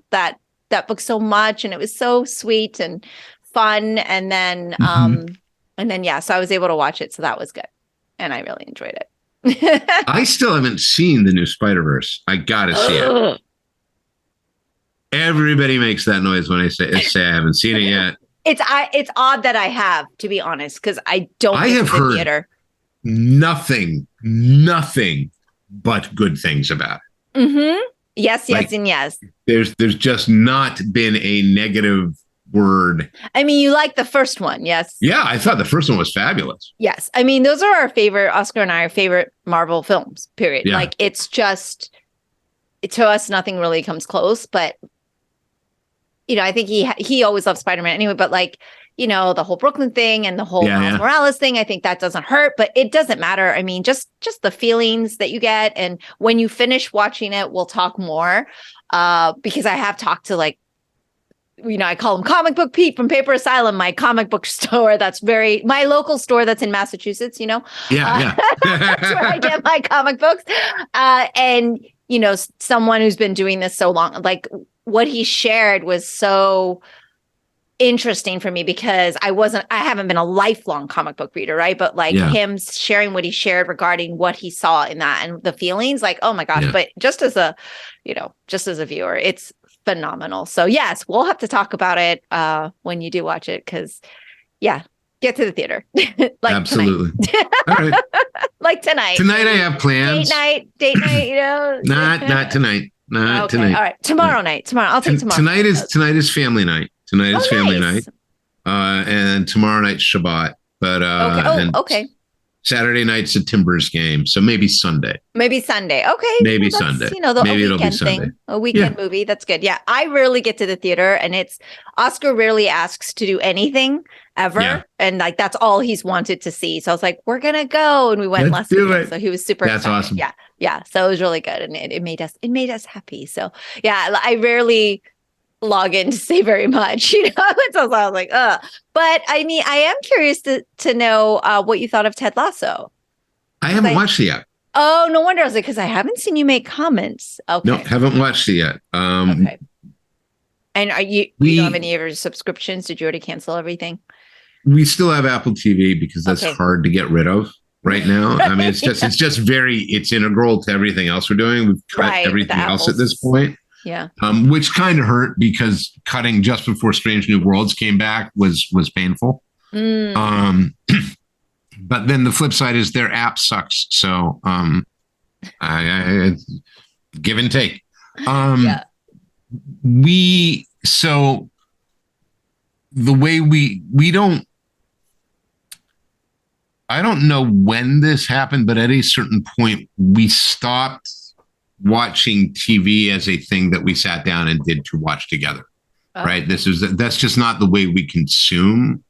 book so much, and it was so sweet and fun. And then so I was able to watch it, so that was good, and I really enjoyed it. I still haven't seen the new Spider-Verse. I gotta see it. Everybody makes that noise when I say I haven't seen it yet. It's odd that I have, to be honest, because I have heard theater. nothing but good things about it. Mm-hmm. Yes, and yes. There's just not been a negative word. I mean, you like the first one, yes? Yeah, I thought the first one was fabulous. Yes. I mean, those are our favorite, Oscar and I, our favorite Marvel films, period. Yeah. It's just, to us, nothing really comes close, but I think he always loved Spider-Man anyway, but like, the whole Brooklyn thing and the whole Miles Morales thing, I think that doesn't hurt, but it doesn't matter. I mean, just the feelings that you get. And when you finish watching it, we'll talk more, because I have talked to like, I call him Comic Book Pete from Paper Asylum, my comic book store. My local store that's in Massachusetts, Yeah. That's where I get my comic books. And, someone who's been doing this so long, like what he shared was so interesting for me, because I haven't been a lifelong comic book reader, right? But like him sharing what he shared regarding what he saw in that and the feelings, like, oh my gosh. But just as a viewer, it's phenomenal. So yes, we'll have to talk about it when you do watch it, because get to the theater. Like absolutely. All right. Like tonight. Tonight I have plans. Date night, Not tonight. Not tonight. All right. Tomorrow night. I'll take tomorrow. Tonight is family night. Tonight is family night. And tomorrow night's Shabbat. But okay. Saturday night's a Timbers game, so maybe Sunday. Okay. Maybe maybe Sunday. Maybe it'll be Sunday. A weekend movie. That's good. Yeah, I rarely get to the theater, and Oscar rarely asks to do anything ever, and like that's all he's wanted to see. So I was like, we're gonna go, and we went last weekend. So he was super excited. That's awesome. Yeah. So it was really good, and it made us happy. So yeah, I rarely log in to say very much, so I was like, but I mean, I am curious to know what you thought of Ted Lasso. I haven't watched it yet. Oh, no wonder. I was like, because I haven't seen you make comments. Okay. No, haven't watched it yet. Okay. And you don't have any of your subscriptions? Did you already cancel everything? We still have Apple TV because that's hard to get rid of right now. I mean, it's just it's integral to everything else we're doing. We've cut everything else at this point. Yeah. Which kind of hurt, because cutting just before Strange New Worlds came back was painful. But then the flip side is their app sucks. So I give and take. So the way we don't, I don't know when this happened, but at a certain point we stopped watching TV as a thing that we sat down and did to watch together. Right. That's just not the way we consume.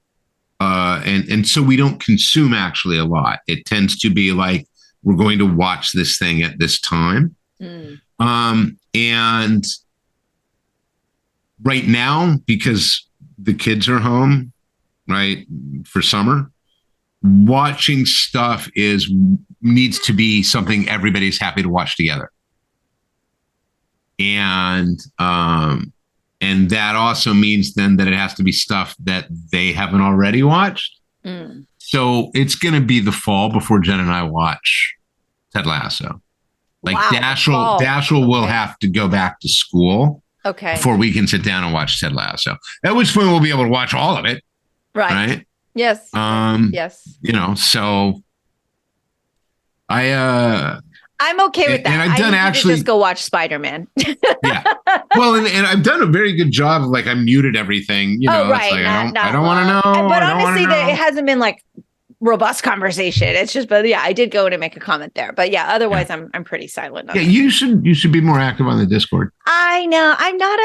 And so we don't consume actually a lot. It tends to be like, we're going to watch this thing at this time. And right now, because the kids are home, right, for summer, watching stuff needs to be something everybody's happy to watch together. And that also means then that it has to be stuff that they haven't already watched. So it's going to be the fall before Jen and I watch Ted Lasso. Like Dashel will have to go back to school before we can sit down and watch Ted Lasso. At which point we'll be able to watch all of it. Right? Yes. Yes. So I'm okay with that. And I've done just go watch Spider-Man. Yeah. Well, and I've done a very good job of like, I muted everything, It's like, I don't want to know. But honestly, it hasn't been like robust conversation. It's just, but yeah, I did go in and make a comment there. But yeah, otherwise I'm pretty silent. You should be more active on the Discord. I know. I'm not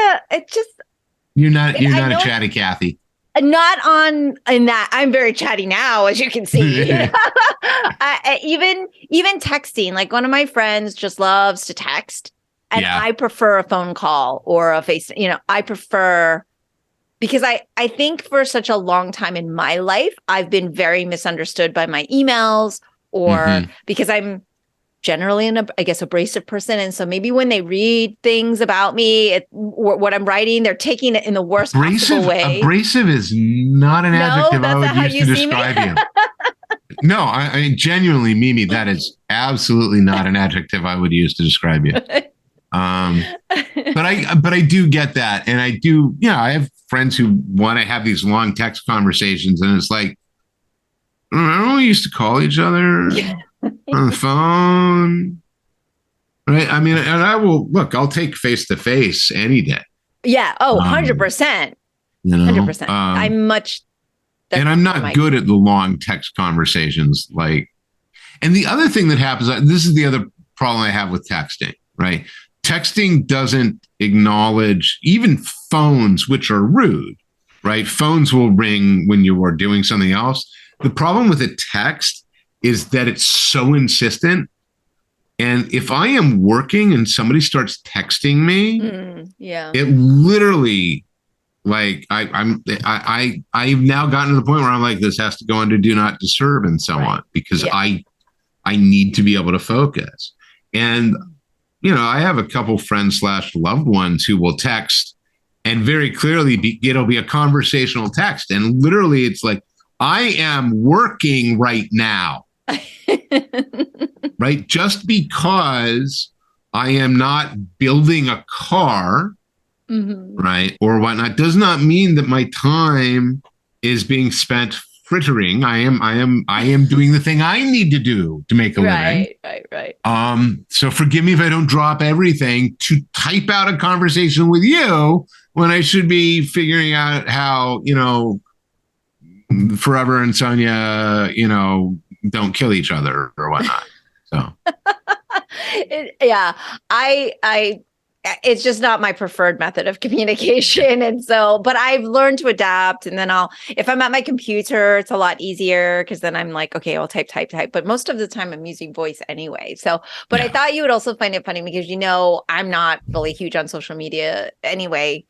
you're not a chatty Cathy. Not in that. I'm very chatty now, as you can see. Even texting, like one of my friends just loves to text, and I prefer a phone call or a face. I prefer, because I think for such a long time in my life, I've been very misunderstood by my emails, or because I'm generally an abrasive person, and so maybe when they read things about me, what I'm writing, they're taking it in the worst possible way. Abrasive is not an adjective I would use to describe you. No, I mean, genuinely, Mimi, that is absolutely not an adjective I would use to describe you. But I do get that, and I do. I have friends who want to have these long text conversations, and it's like, I don't know, we used to call each other on the phone, right? I mean, and I'll take face to face any day. Yeah. Oh, 100%. 100%. I'm much. And I'm not good at the long text conversations. And the other thing that happens, this is the other problem I have with texting, right? texting doesn't acknowledge even phones, which are rude, right? Phones will ring when you are doing something else. The problem with a text is that it's so insistent. And if I am working and somebody starts texting me, it literally, like, I've now gotten to the point where I'm like, this has to go into do not disturb and so on, because I need to be able to focus. And, you know, I have a couple friends / loved ones who will text, and very clearly it'll be a conversational text. And literally it's like, I am working right now. Right? Just because I am not building a car, right, or whatnot, does not mean that my time is being spent frittering. I am doing the thing I need to do to make a living. Right. So forgive me if I don't drop everything to type out a conversation with you when I should be figuring out how, you know, Forever and Sonia, you know, don't kill each other or whatnot. So, it's just not my preferred method of communication. And so, but I've learned to adapt. And then if I'm at my computer, it's a lot easier because then I'm like, okay, I'll type. But most of the time I'm using voice anyway. So, but I thought you would also find it funny because, you know, I'm not really huge on social media anyway.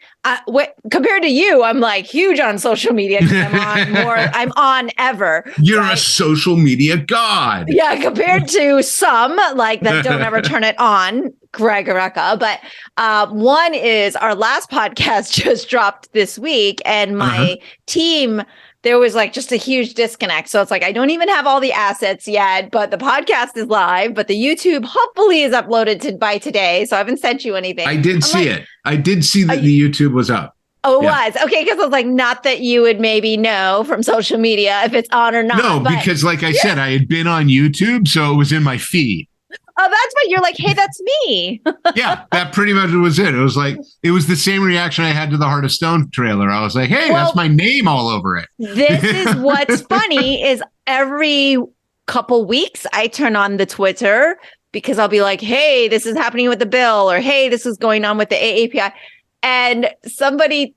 Compared to you, I'm like huge on social media because I'm on ever. You're a social media god. Yeah, compared to some like that don't ever turn it on. Greg Rucka. But one is our last podcast just dropped this week, and my team, there was like just a huge disconnect. So it's like, I don't even have all the assets yet, but the podcast is live, but the YouTube hopefully is uploaded by today. So I haven't sent you anything. I did see it. I did see that the YouTube was up. Oh, it was. Okay, because I was like, not that you would maybe know from social media if it's on or not. No, because like I said, I had been on YouTube, so it was in my feed. Oh, that's what you're like, hey, that's me. Yeah, that pretty much was it. It was like, it was the same reaction I had to the Heart of Stone trailer. I was like, hey, that's my name all over it. This is what's funny is every couple weeks I turn on the Twitter because I'll be like, hey, this is happening with the bill, or hey, this is going on with the AAPI. And somebody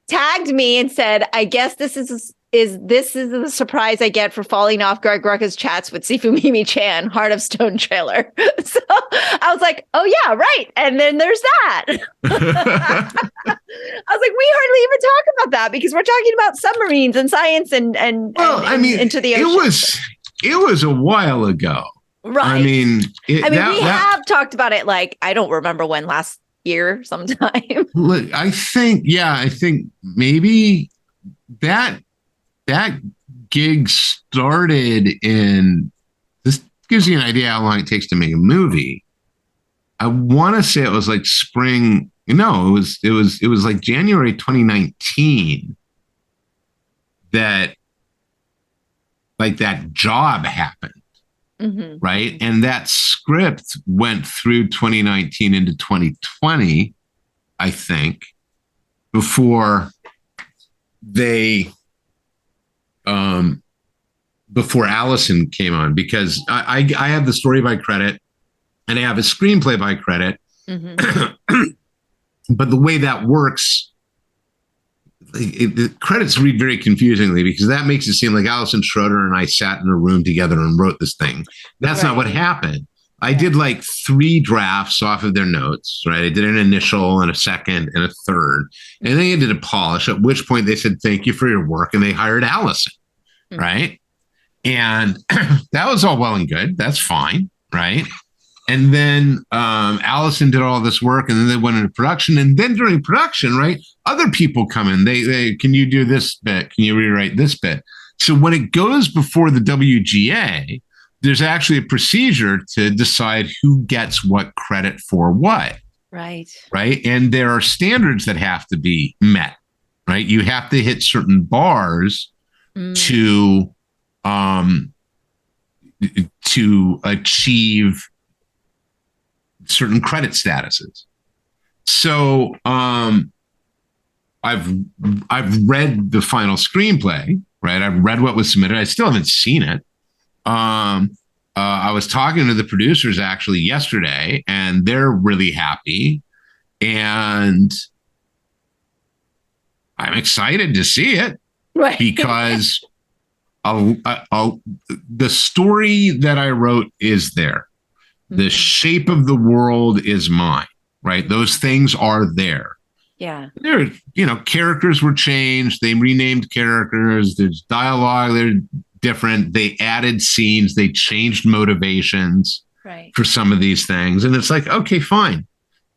tagged me and said, I guess this is the surprise I get for falling off Greg Rucka's chats with Sifu Mimi Chan, Heart of Stone trailer. So I was like, oh yeah, right. And then there's that. I was like, we hardly even talk about that because we're talking about submarines and science and into the ocean. It was a while ago. Right. I mean, we have talked about it, like, I don't remember when, last year sometime. Look, I think maybe that gig started in, this gives you an idea how long it takes to make a movie. I want to say it was like spring. No, it was like January 2019 that like that job happened. Right. And that script went through 2019 into 2020, I think, before Allison came on, because I have the story by credit and I have a screenplay by credit. But the way that works, the credits read very confusingly because that makes it seem like Allison Schroeder and I sat in a room together and wrote this thing. That's not what happened. I did like 3 drafts off of their notes, right? I did an initial and a second and a third. And then I did a polish, at which point they said, thank you for your work. And they hired Allison, right? And that was all well and good. That's fine, right? And then Allison did all this work, and then they went into production. And then during production, right, other people come in. They can you do this bit? Can you rewrite this bit? So when it goes before the WGA, there's actually a procedure to decide who gets what credit for what. Right. Right. And there are standards that have to be met. Right. You have to hit certain bars to achieve certain credit statuses. So I've read the final screenplay, right? I've read what was submitted. I still haven't seen it. I was talking to the producers actually yesterday, and they're really happy. And I'm excited to see it, right? Because the story that I wrote is there. The shape of the world is mine, right? Those things are there. Yeah. There, characters were changed. They renamed characters. There's dialogue. They're different. They added scenes. They changed motivations for some of these things. And it's like, okay, fine,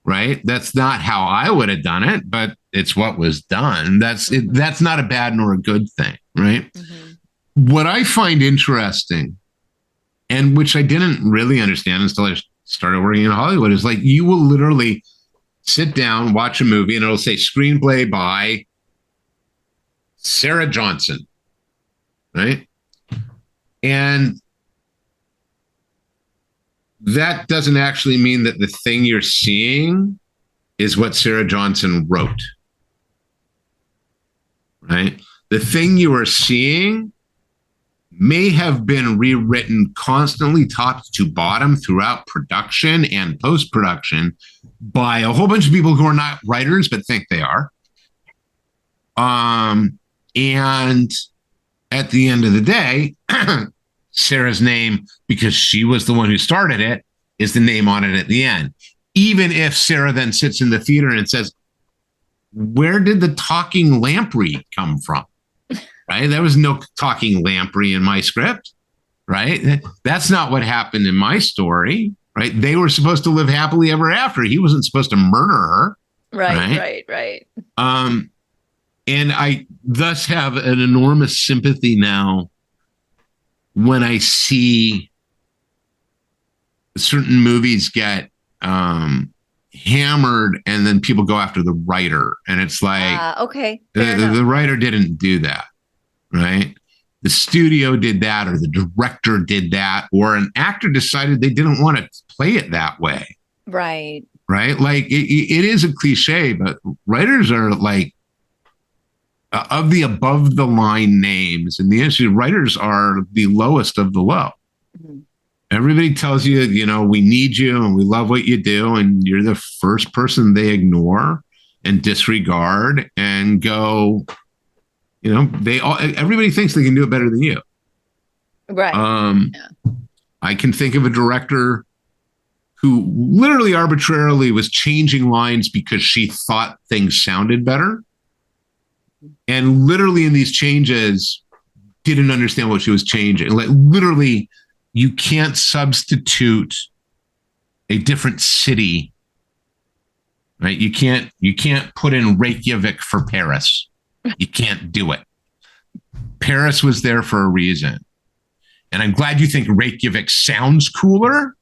right? That's not how I would have done it, but it's what was done. That's not a bad nor a good thing, right? What I find interesting, and which I didn't really understand until I started working in Hollywood, is like you will literally sit down, watch a movie, and it'll say screenplay by Sarah Johnson, right? And that doesn't actually mean that the thing you're seeing is what Sarah Johnson wrote, right? The thing you are seeing may have been rewritten constantly top to bottom throughout production and post-production by a whole bunch of people who are not writers but think they are. And at the end of the day, Sarah's name, because she was the one who started it, is the name on it at the end. Even if Sarah then sits in the theater and says, where did the talking lamprey come from? Right? There was no talking lamprey in my script, right? That's not what happened in my story, right? They were supposed to live happily ever after. He wasn't supposed to murder her. Right. And I thus have an enormous sympathy now when I see certain movies get hammered and then people go after the writer. And it's like, okay, the writer didn't do that. Right? The studio did that, or the director did that, or an actor decided they didn't want to play it that way. Right. Like it is a cliche, but writers are like of the above the line names in the industry. Writers are the lowest of the low. Everybody tells you, we need you and we love what you do, and you're the first person they ignore and disregard and go. Everybody thinks they can do it better than you. Right. I can think of a director who literally arbitrarily was changing lines because she thought things sounded better. And literally in these changes, didn't understand what she was changing. Like literally, you can't substitute a different city, right? You can't put in Reykjavik for Paris. You can't do it. Paris was there for a reason. And I'm glad you think Reykjavik sounds cooler,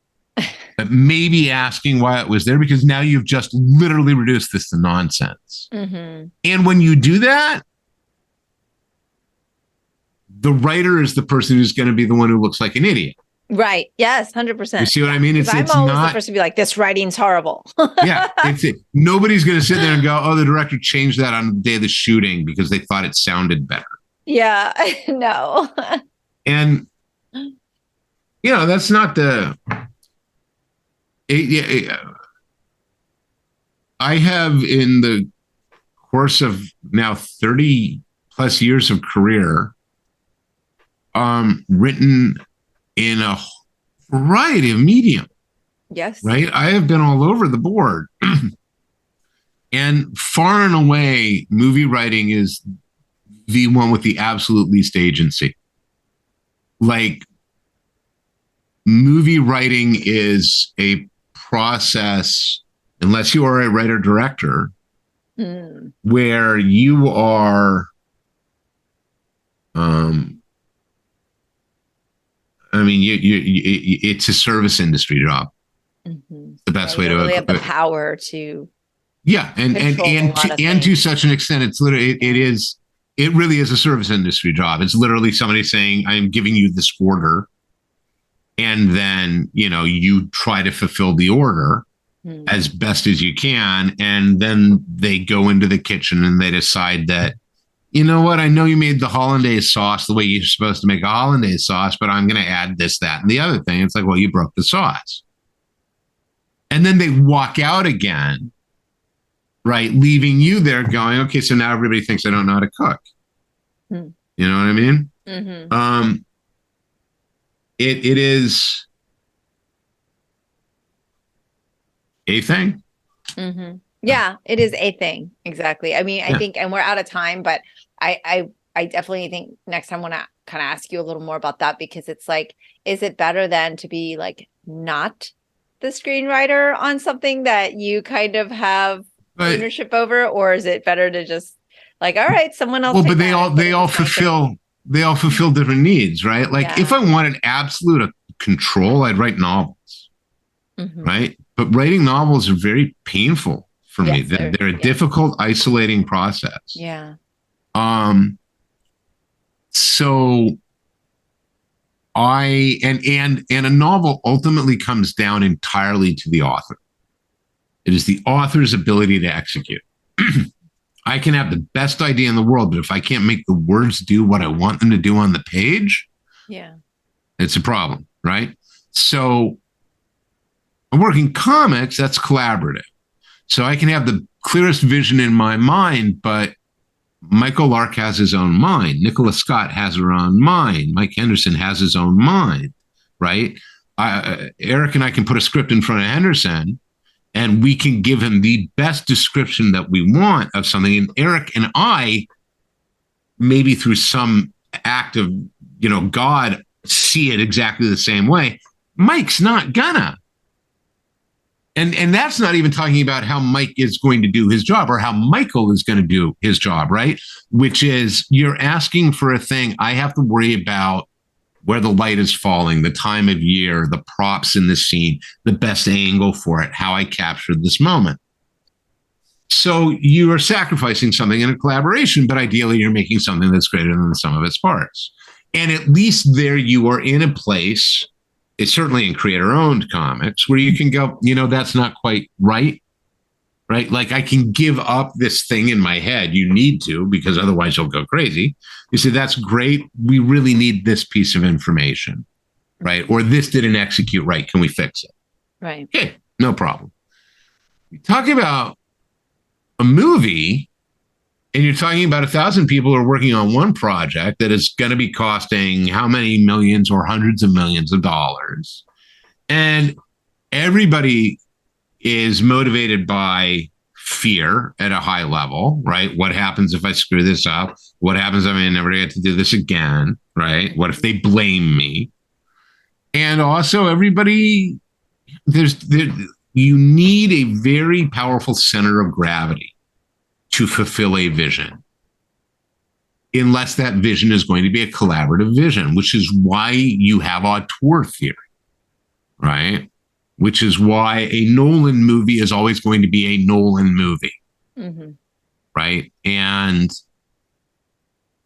but maybe asking why it was there, because now you've just literally reduced this to nonsense. And when you do that, the writer is the person who's going to be the one who looks like an idiot. Right. Yes, 100%. You see what I mean? It's always the first to be like, this writing's horrible. Yeah. Nobody's going to sit there and go, oh, the director changed that on the day of the shooting because they thought it sounded better. Yeah. No. And, that's not the... I have, in the course of now 30 plus years of career, written in a variety of medium. Yes. Right? I have been all over the board. And far and away, movie writing is the one with the absolute least agency. Like, movie writing is a process, unless you are a writer-director, where you are... it's a service industry job. The best way to really have the power to. Yeah, and to such an extent, it's literally it really is a service industry job. It's literally somebody saying, "I am giving you this order," and then you try to fulfill the order as best as you can, and then they go into the kitchen and they decide that you know what? I know you made the hollandaise sauce the way you're supposed to make a hollandaise sauce, but I'm going to add this, that, and the other thing. It's like, well, you broke the sauce. And then they walk out again, right? Leaving you there going, okay, so now everybody thinks I don't know how to cook. You know what I mean? Mm-hmm. It is a thing. Mm-hmm. Yeah, it is a thing. Exactly. I mean, I think, and we're out of time, but I definitely think next time I want to kind of ask you a little more about that, because it's like, is it better then to be like not the screenwriter on something that you kind of have ownership over, or is it better to just like, all right, someone else? Well, but they all fulfill different needs, right? Like if I wanted absolute control, I'd write novels, right? But writing novels are very painful for me. They're a difficult, isolating process. Yeah. So and a novel ultimately comes down entirely to the author. It is the author's ability to execute. I can have the best idea in the world, but if I can't make the words do what I want them to do on the page, it's a problem, right? So I'm working comics, that's collaborative. So I can have the clearest vision in my mind, but Michael Lark has his own mind. Nicola Scott has her own mind. Mike Henderson has his own mind, right? Eric and I can put a script in front of Henderson, and we can give him the best description that we want of something. And Eric and I, maybe through some act of, God, see it exactly the same way. Mike's not gonna. And that's not even talking about how Mike is going to do his job or how Michael is going to do his job, right? Which is, you're asking for a thing. I have to worry about where the light is falling, the time of year, the props in the scene, the best angle for it, how I captured this moment. So you are sacrificing something in a collaboration, but ideally you're making something that's greater than the sum of its parts. And at least there you are in a place, it's certainly in creator-owned comics, where you can go, that's not quite right? Like I can give up this thing in my head. You need to, because otherwise you'll go crazy. You say, that's great. We really need this piece of information, right? Or this didn't execute right. Can we fix it? Right. Okay, no problem. You're talking about a movie, and you're talking about 1,000 people are working on one project that is going to be costing how many millions or hundreds of millions of dollars. And everybody is motivated by fear at a high level, right? What happens if I screw this up? What happens if I never get to do this again, right? What if they blame me? And also everybody, you need a very powerful center of gravity to fulfill a vision, unless that vision is going to be a collaborative vision, which is why you have auteur theory, right? Which is why a Nolan movie is always going to be a Nolan movie, right? And,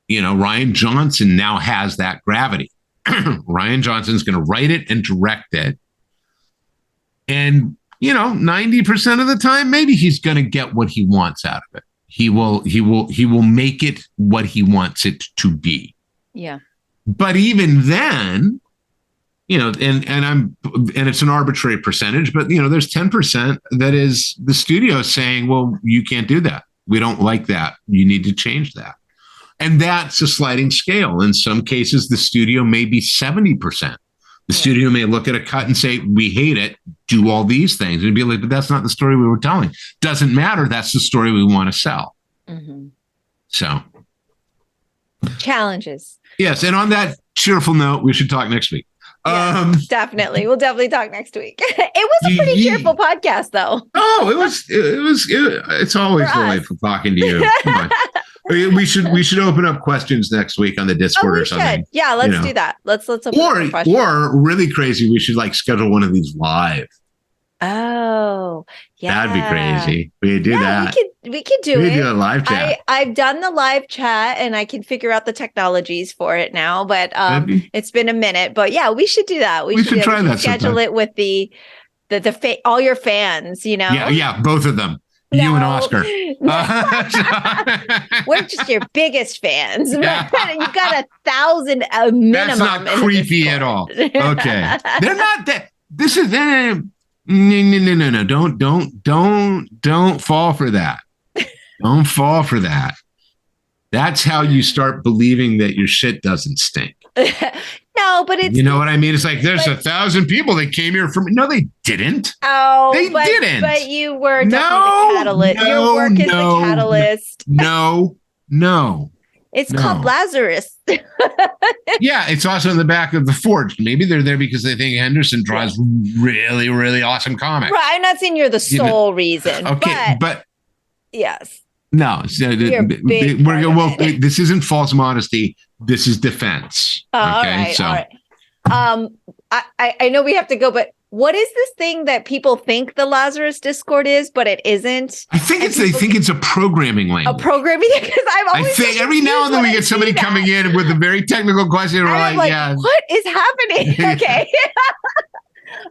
Rian Johnson now has that gravity. Rian Johnson's going to write it and direct it. And, 90% of the time, maybe he's going to get what he wants out of it. He will make it what he wants it to be. Yeah. But even then, and it's an arbitrary percentage, but there's 10% that is the studio saying, well, you can't do that. We don't like that. You need to change that. And that's a sliding scale. In some cases, the studio may be 70%. The studio may look at a cut and say, we hate it, do all these things. And be like, but that's not the story we were telling. Doesn't matter. That's the story we want to sell. So. Challenges. Yes. And on that cheerful note, we should talk next week. Definitely. We'll definitely talk next week. It was a pretty cheerful podcast, though. Oh, it's always delightful talking to you. Come on. We should open up questions next week on the Discord or something. Should. Yeah, let's do that. Let's open up questions. Or really crazy, we should schedule one of these live. Oh, yeah. That'd be crazy. We could do that. We could do it. Do a live chat. I've done the live chat and I can figure out the technologies for it now, but it's been a minute. But yeah, we should do that. We should try that. Schedule it with the all your fans, Yeah, both of them. You and Oscar. We're just your biggest fans. You've got 1,000 minimum. That's not creepy at all. Okay. They're not that. This is no. Don't fall for that. Don't fall for that. That's how you start believing that your shit doesn't stink. No, but it's... You know what I mean? It's like, there's 1,000 people that came here from... No, they didn't. Oh, they didn't. But you were definitely the catalyst. Your work is the catalyst. No. It's called Lazarus. Yeah, it's also in the back of the Forge. Maybe they're there because they think Henderson draws really, really awesome comics. Right, I'm not saying you're the sole reason. Okay, but... Yes. No, this isn't false modesty. This is defense. All right. I know we have to go, but what is this thing that people think the Lazarus Discord is, but it isn't? I think they think it's a programming language. A programming, because I think every now and then we get somebody coming in with a very technical question, and we're like, yeah, what is happening? Okay.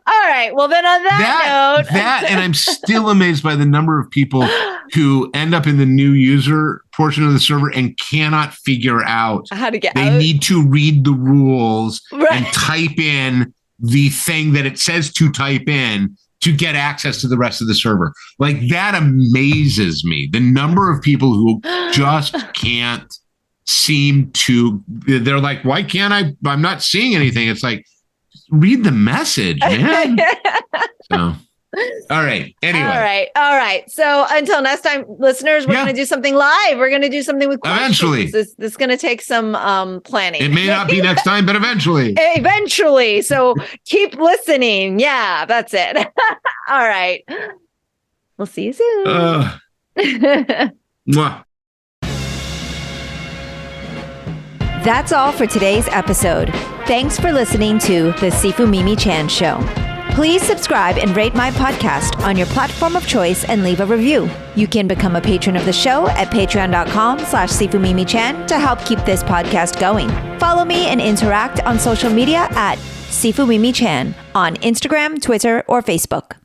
All right. Well, then on that note. And I'm still amazed by the number of people who end up in the new user portion of the server and cannot figure out how to get out. They need to read the rules and type in the thing that it says to type in to get access to the rest of the server. Like, that amazes me. The number of people who just can't seem to, they're like, why can't I'm not seeing anything. It's like, read the message, man. So, all right. Anyway. All right. So until next time, listeners, we're going to do something live. We're going to do something with questions. Eventually. This is going to take some planning. It may not be next time, but eventually. Eventually. So keep listening. Yeah, that's it. All right. We'll see you soon. Mwah. That's all for today's episode. Thanks for listening to The Sifu Mimi Chan Show. Please subscribe and rate my podcast on your platform of choice and leave a review. You can become a patron of the show at patreon.com/SifuMimiChan to help keep this podcast going. Follow me and interact on social media at Sifu Mimi Chan on Instagram, Twitter, or Facebook.